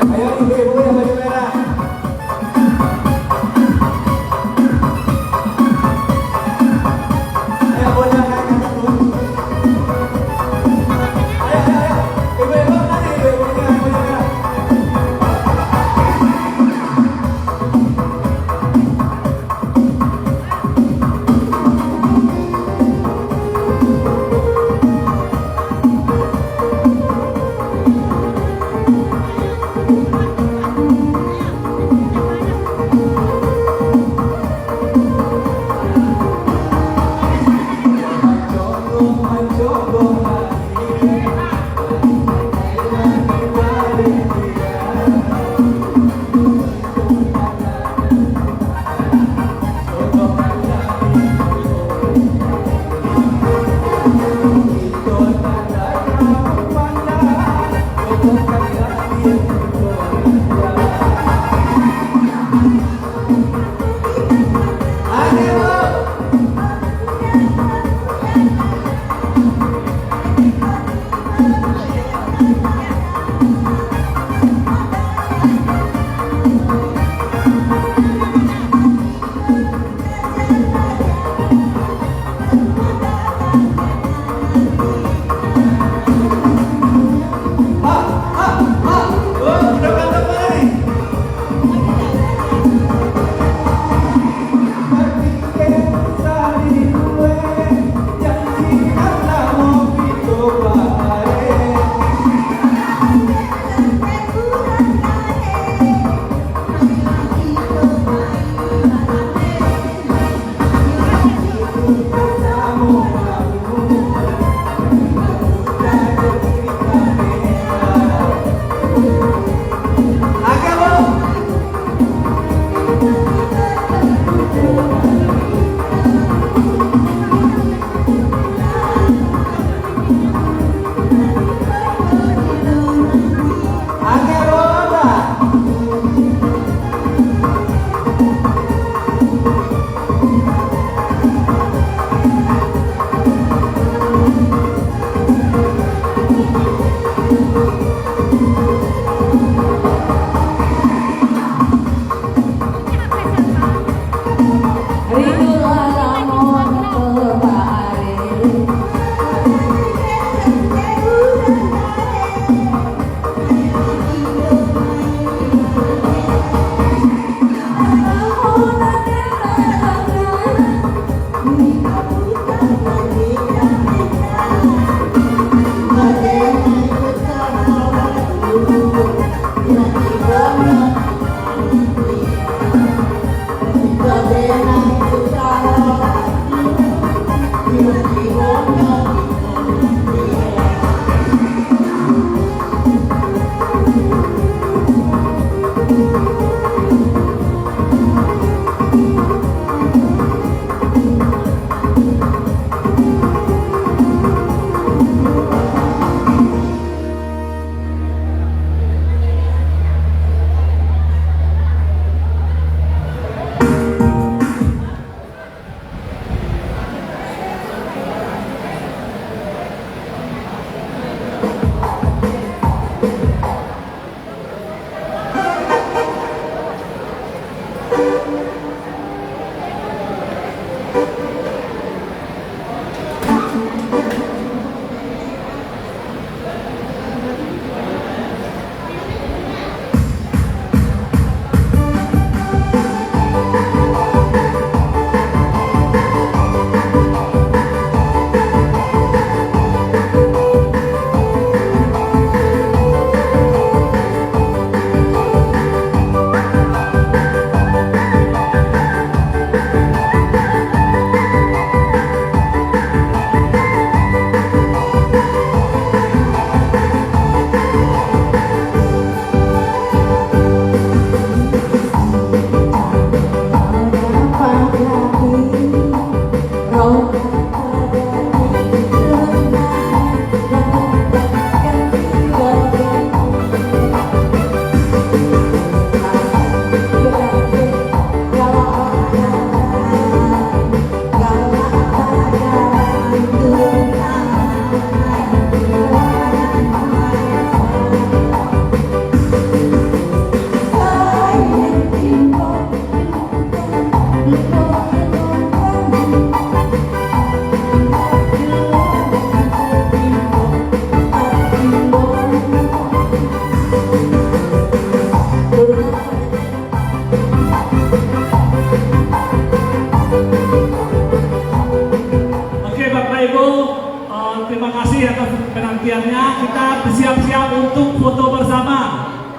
Ayo ibu-ibu yang baju merah. Ayo bocah angkat dulu. Ayo. Ibu-ibu mana ibu-ibu yang baju merah?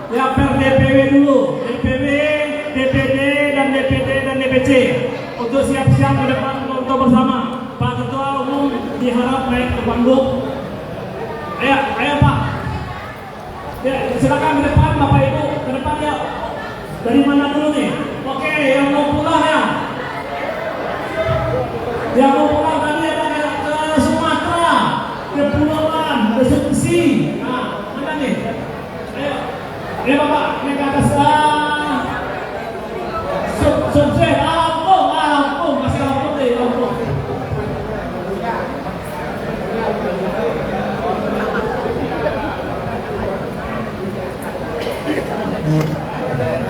Ya per DPW dulu, DPW, DPD dan DPD dan DPC untuk siap-siap ke depan untuk bersama. Pak Ketua Umum diharap naik ke panggung. Ayo Pak. Ya, silakan ke depan Bapak Ibu, ke depan ya. Dari mana dulu nih? Oke, yang mau pulang ya. Yang mau pulang tadi ada ke Sumatera, ke Pulauan, ke Sulawesi. Nah, mana nih? Ayo Bapak, naik ke atas. Sukses, Lampung, masih Lampung deh, Lampung.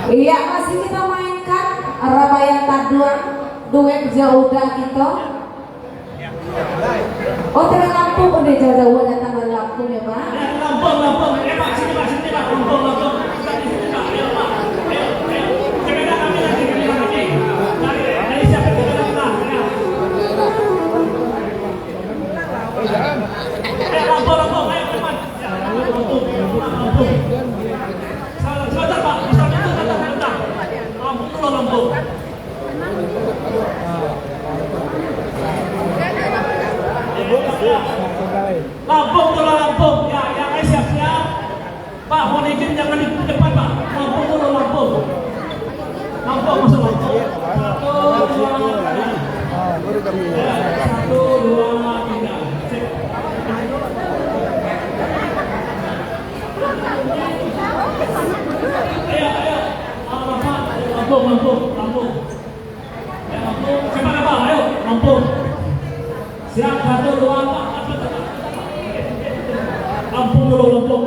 Iya, masih kita mainkan Ramayana Taduan duet Jauda kita. Oh, dari Lampung udah jauh-jauh datang dari Lampung ya Pak? Lampung, Pak, sini Pak, Lampung. Ayo Pak, ayo. Kamera kami lagi, dari siapa kita kenal? Lampung, ayo teman. Lampung. Sebentar Pak, sebentar. Lampung. Lampung. Ya, siap-siap. Pak, mohon izin jangan di depan Pak. Lampung. Lampung masuk Lampung. 1, 2, 3. Sip. Ayo. Lampung. Ya, Lampung. Kemana Pak? Ayo, Lampung. Siap, 1, 2, 4. Lampung.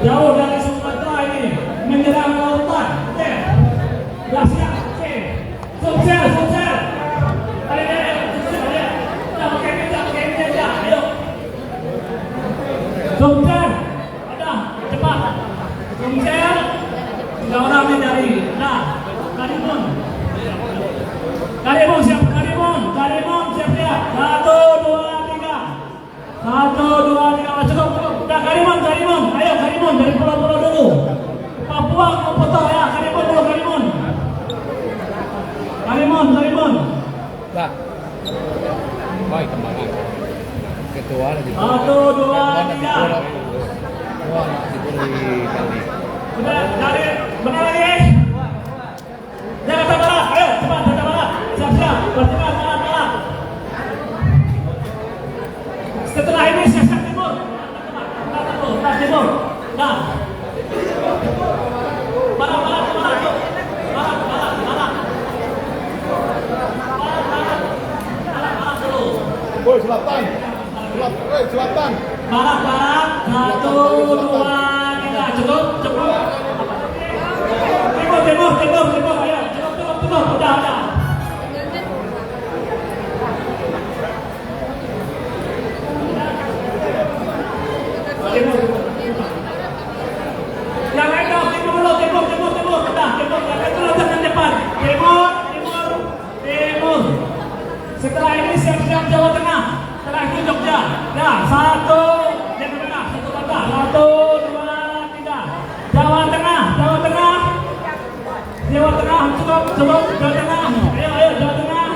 Jauh dari Sumatera ini menyerang lautan. Oke. Sudah siap. Oke. Sukses. Ayo. Kita pakai meja. Ayo. Sukses. Ada. Cepat. Sukses. 3 orang nih dari. Nah, Karimun siap. 1, 2, 3. 1, 2, 3. Cukup. Udah Karimun. Ayo Karimun dari pulau-pulau dulu. Papua mau foto ya. Karimun dulu. Karimun. Lah. Baik, kemana? Ketua lagi. 1, 2, 3. Udah, dari benar lagi. Jakarta Barat. Ayo cepat Jakarta Barat. Siap. Bergerak Barat. Setelah ini siap timur. Timur. Nah. Barat. Dulu. Woi, selatan. Barat. 1, 2, 3. Cukup. Timur. Ayo, cukup. Udah. Yang lain dong, timur. Udah, timur. Yang lain dulu jangan depan. Timur. Setelah ini siap-siap Jawa Tengah. Setelah itu Jogja. Ya, 1. Jangan tengah. 1 langkah. 1, 2, 3. Jawa Tengah. Cukup. Jawa Tengah. Ayo, Jawa Tengah.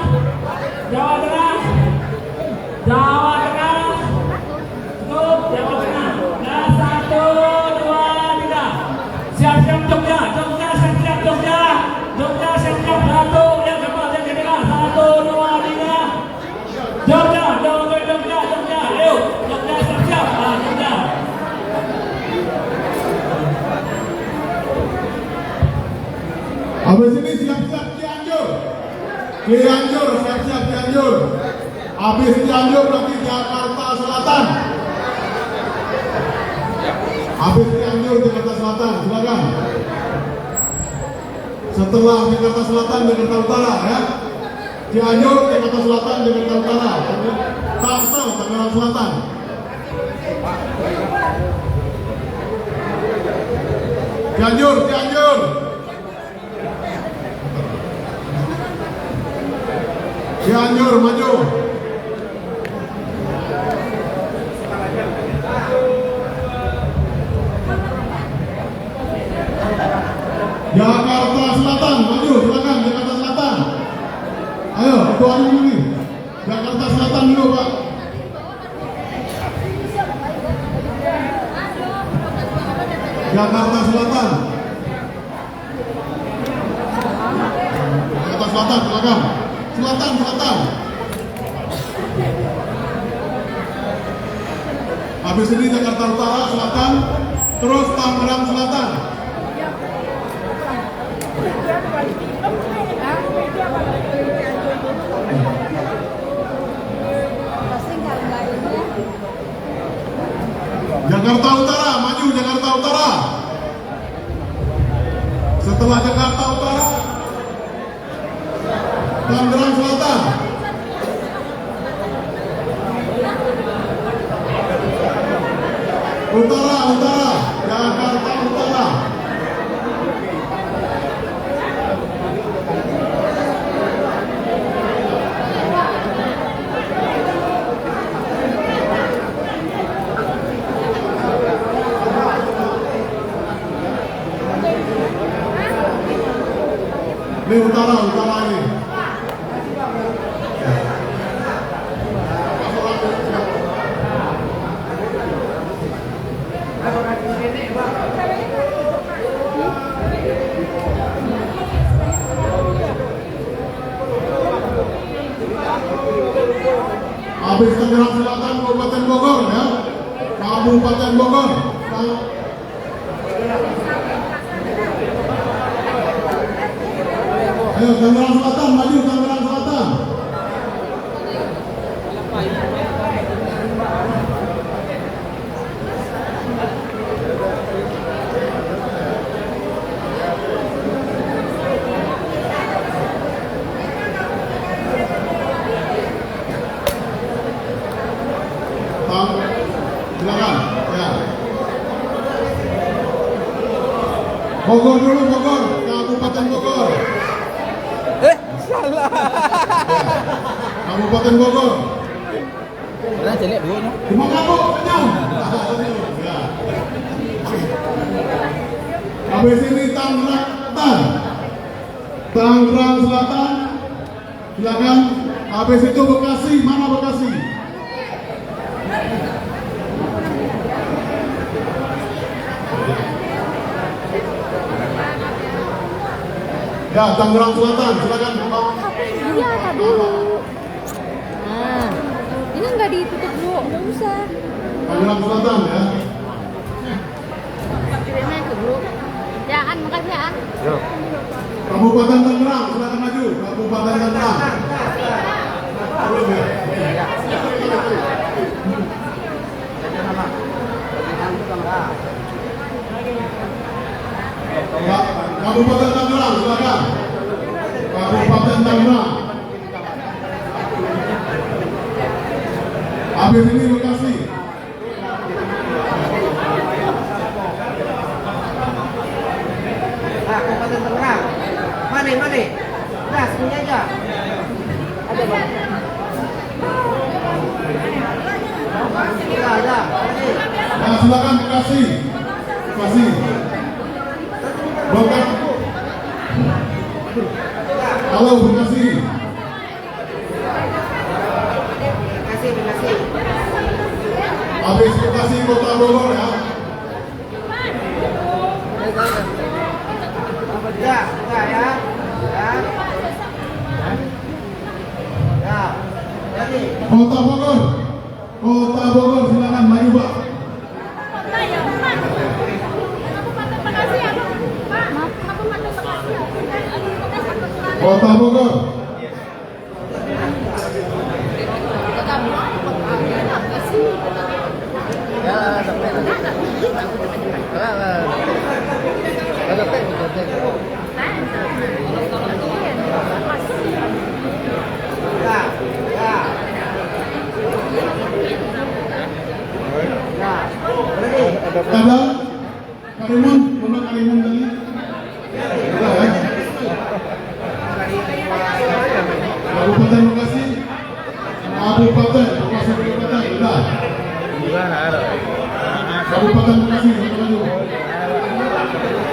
Cukup, Jawa Tengah. Nah, 1, 2, 3. Siap-siap Jogja. Siap-siap Jogja. 1. Ya, cepat. 1, 2, 3. Jogja. Ayo, Jogja siap-siap. Nah, Jogja. Habis ini siap-siap Cianjur, siap-siap Cianjur. Habis Cianjur nanti Jakarta Selatan. Silakan. Setelah Jakarta Selatan, Jakarta Utara ya. Cianjur, Jakarta Selatan, Jakarta Utara. Tangsel, Tangerang Selatan. Cianjur. Cianjur maju. Jakarta Selatan, maju, silakan Jakarta Selatan. Ayo, ketua dulu nih. Jakarta Selatan dulu, Pak. Jakarta Selatan. Jakarta Selatan, silakan. Selatan. Habis ini Jakarta Utara, Selatan, terus Tangerang Selatan. Jakarta Utara, maju Jakarta Utara. Setelah Jakarta Utara, Tangerang Selatan. Utara, Jakarta Utara. Ini utara ini. Habis Tangerang Selatan, Kabupaten Bogor ya. Kabupaten Bogor. Ayo Tangerang Selatan, maju Tangerang Selatan. Silakan. Ya. Bogor dulu, Bogor. Kabupaten Bogor. Salah. Kabupaten Bogor. Mana jelek dulu no? Cuma kamu kenyang. Habis ini Tangerang Selatan. Silakan. Habis itu Bekasi, mana Bekasi? Ya, Tangerang Selatan, silakan. Iya, tak dulu. Nah, ini nggak ditutup dulu, nggak usah. Tangerang Selatan ya. Kirimnya ke grup. Ya kan, makasih ya. Kabupaten Tangerang, silakan maju. Kabupaten Tangerang. Kabupaten Tangerang, silakan. Kabupaten Tangerang. Habis ini Bekasi. Kabupaten Tangerang. Mana? Nah, sini aja. Ada bang. Ada. Nah, silakan Bekasi. Halo Bekasi. Habis Bekasi Kota Bogor ya. Ya. Kota Bogor silakan maju Pak. Kota Bogor. Ada Karimun tadi. Kabupaten Bekasi. Kabupaten udah. Kabupaten Bekasi,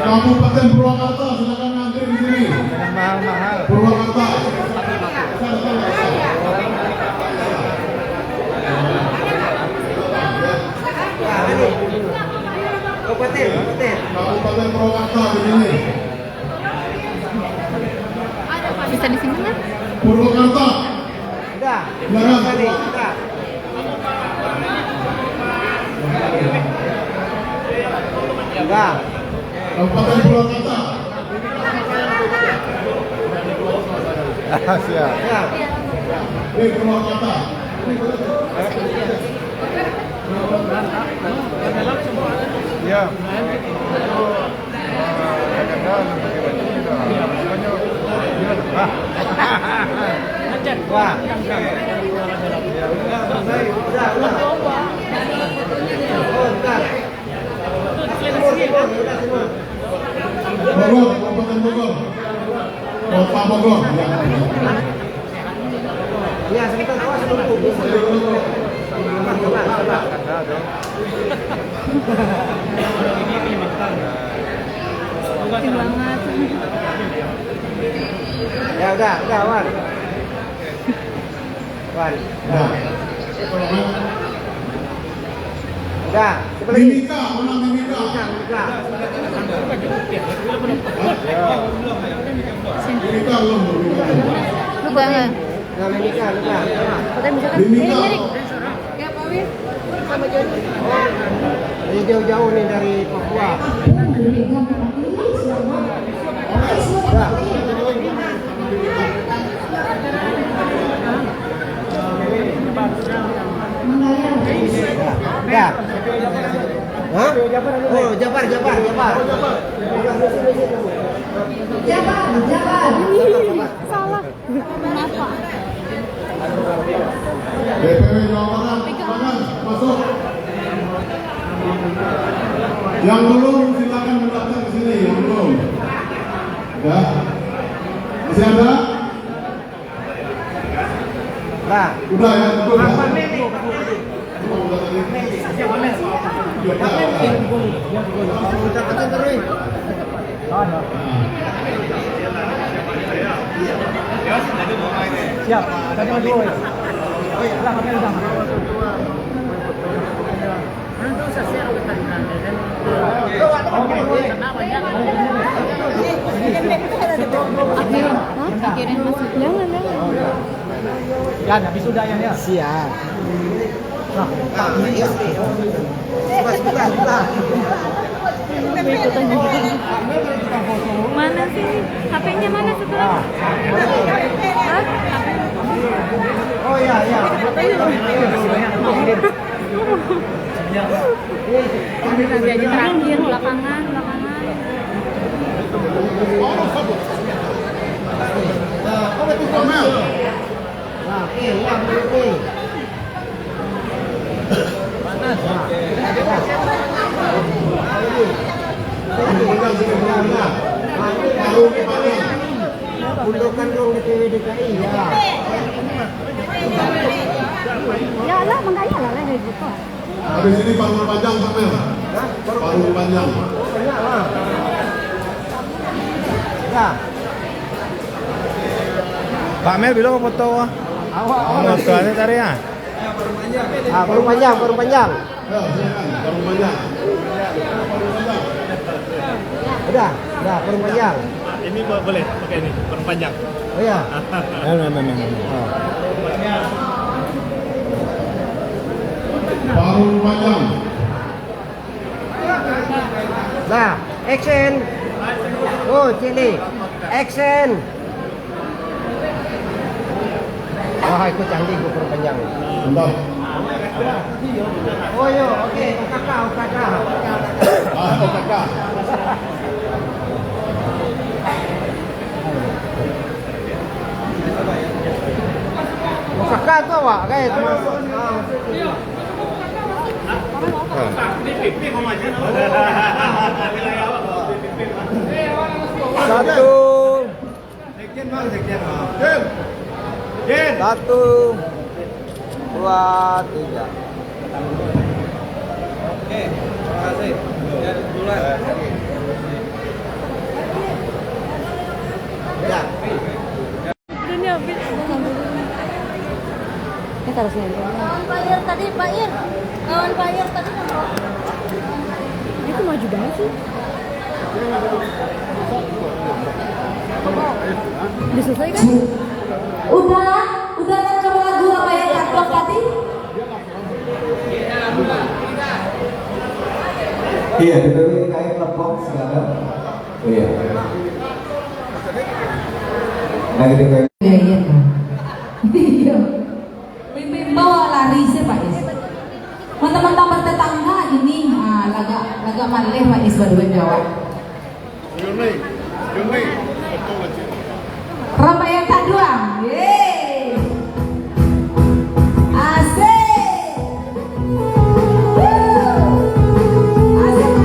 Kabupaten Purwakarta, silakan ngantri di sini. Mahal-mahal. Purwakarta. Kabupaten Purwakarta di sini. Bisa di sini kan? Purwakarta. Udah. Silakan. Udah. Kabupaten Purwakarta. Siap. Di Purwakarta. Ya. Wah. Bogor, Kabupaten Bogor. Kota Bogor. Ya, sebentar awas dulu. Banget. Ya udah, Wan. Wan. Udah, siapa lagi? Mimika, menang Mimika. Mimika belum. Lu banget. Nah, Mimika. Mimika. Ya, Pak Wir. Sama Joni. Ini jauh-jauh nih dari Papua. Udah. Ya. Hah? Oh, Jabar. Salah. Kenapa? DPW Jawa Barat, silakan masuk. Yang belum silakan mendaftar ke sini, yang belum. Ya. Masih ada? Nah. Udah ya, cukup ya. Siap, tadi mau dulu ya. Oh iya, lah kami udah. Akhirnya masuk. Jangan. Ya, habis sudah ya. Siap. Nah, iya sih. Sebentar. Mana sih? HP-nya mana sebelah? Hah? Oh iya. Nanti aja terakhir belakangan. Undukan dong DPW DKI ya. Ya lah, makanya lah gitu. Habis ini panggung panjang, Samel. Panggung panjang. Ya. Pak Mel bilang mau foto. Fotonya tadi ya. Baru panjang. Ya, silakan, panggung panjang. Udah, baru panjang. Ini boleh pakai ini perpanjang. Oh iya. Panggung panjang. Nah, action. Oh, Cili. Action. Wah, itu canggih gue perpanjang. Bentar. Oh yo, oke, kakak. Kakak. Kakak tuh wak, kayak itu. Satu. Satu. 2, 3. Oke, terima kasih. taruh sini. Kawan Pak Ir tadi, Pak Ir. Kawan Pak Ir tadi nongol. Itu maju banget sih. Udah selesai kan? Udah kan coba lagu apa yang katlok tadi? Iya, diberi kain lepok sekarang. Iya. Nah, gitu kan. Iya. Iya. Pimpin bawa lari sih Pak Is. Teman-teman bertetangga ini, laga malih Pak Is baru jawab. Yuni. Ramai tak doang. Yeay. Asik. Asik.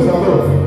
satu.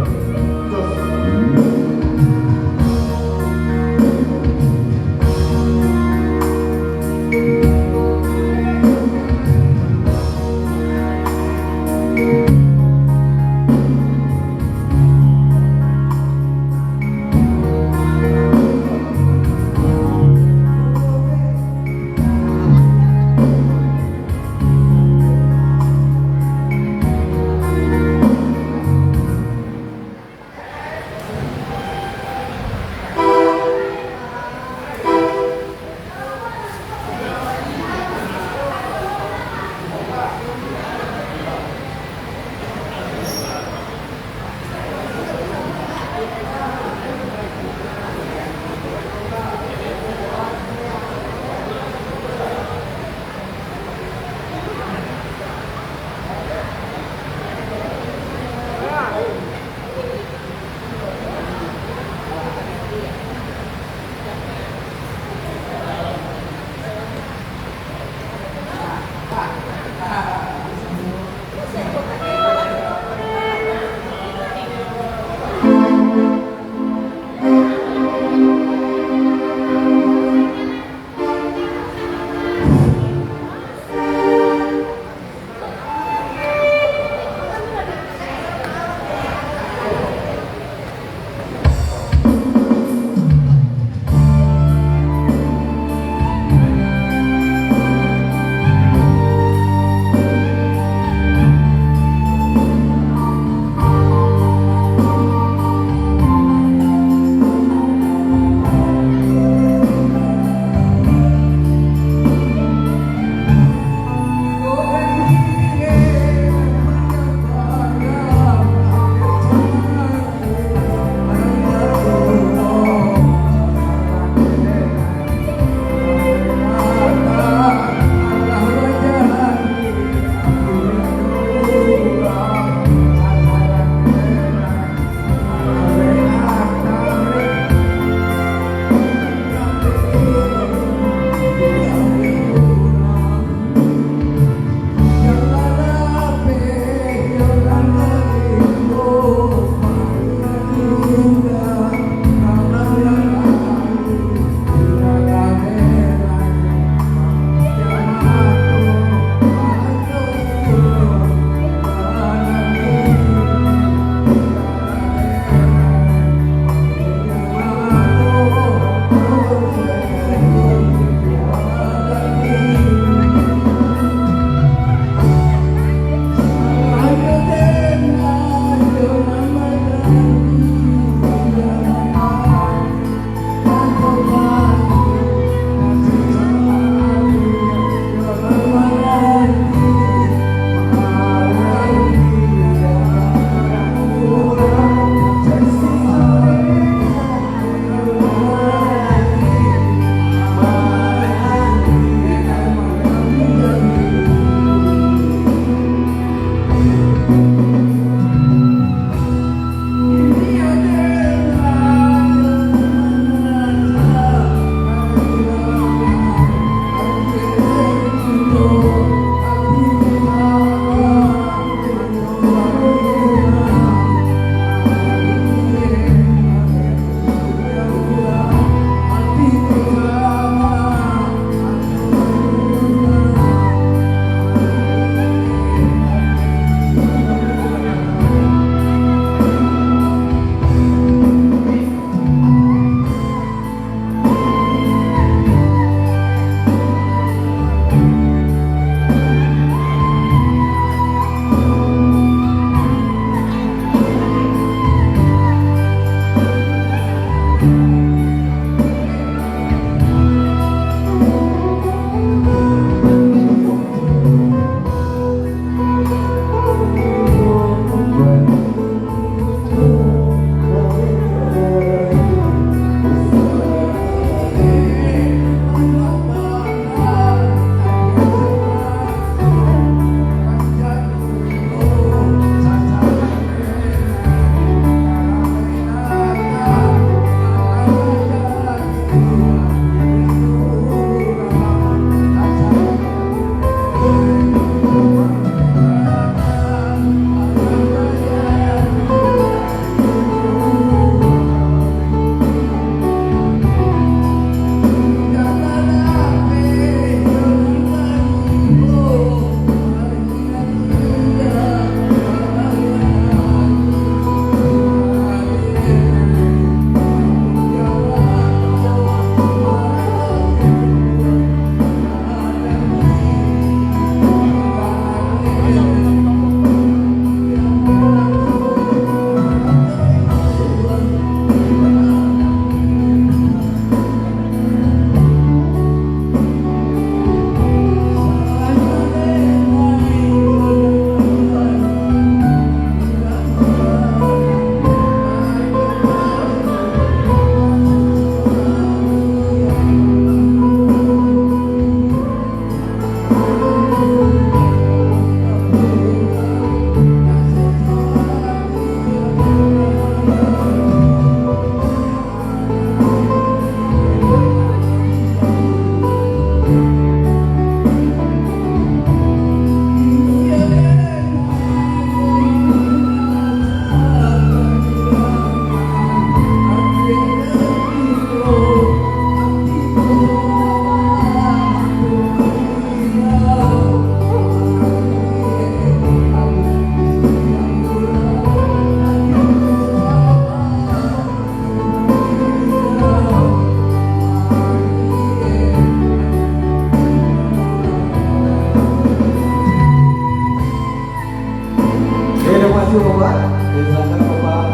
kasih Bapak. Silakan Bapak.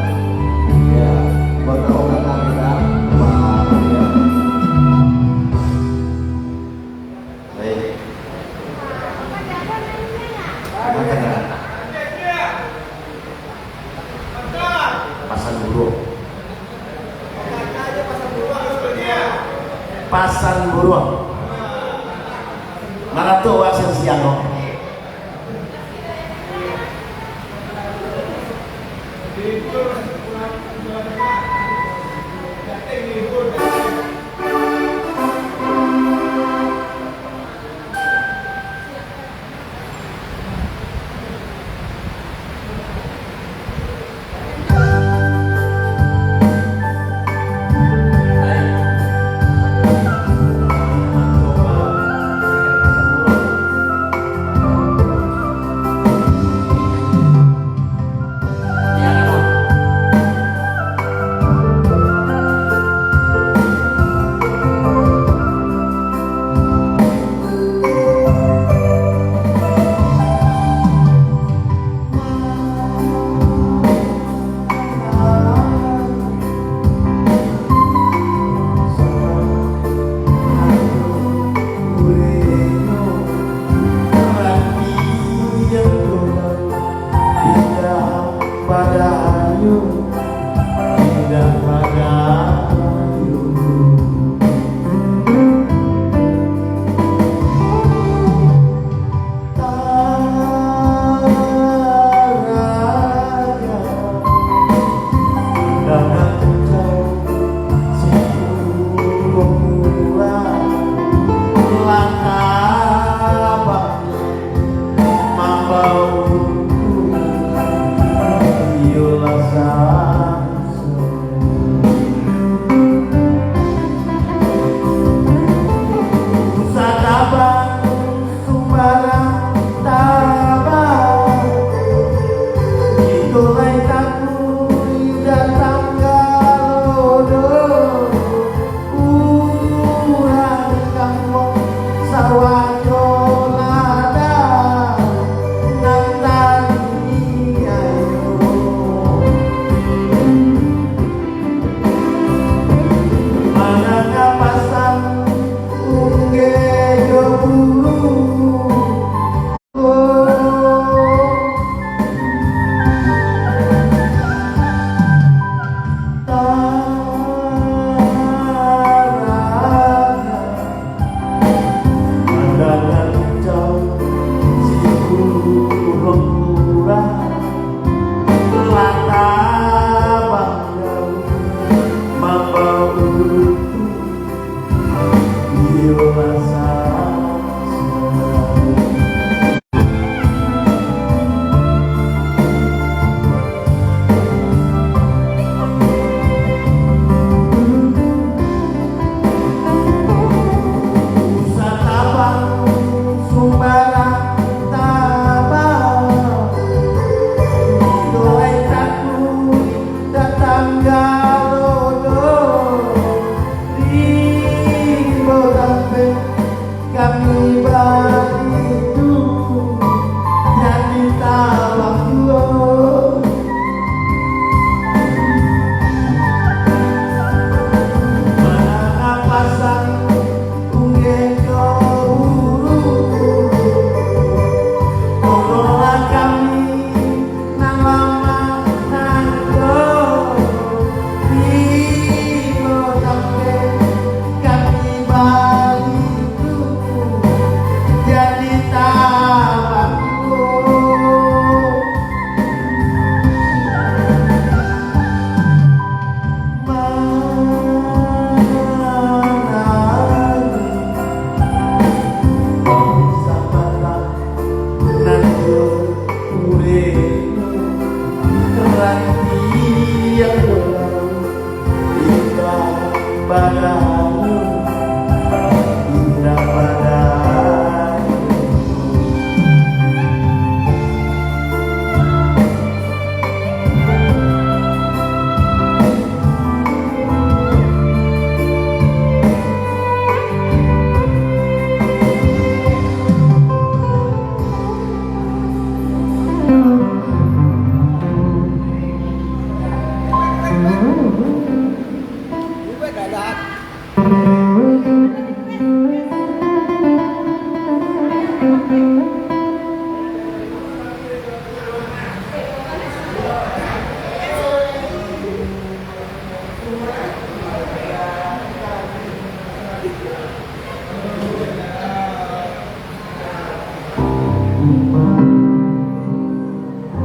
Ya, berterima kasih Bapak. Ya. Baik. Pasang burung. Pasang burung. Mana tuh wasil siang?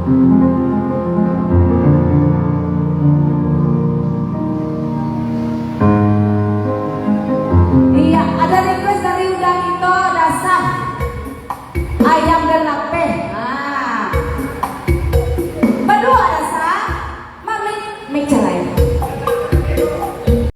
Thank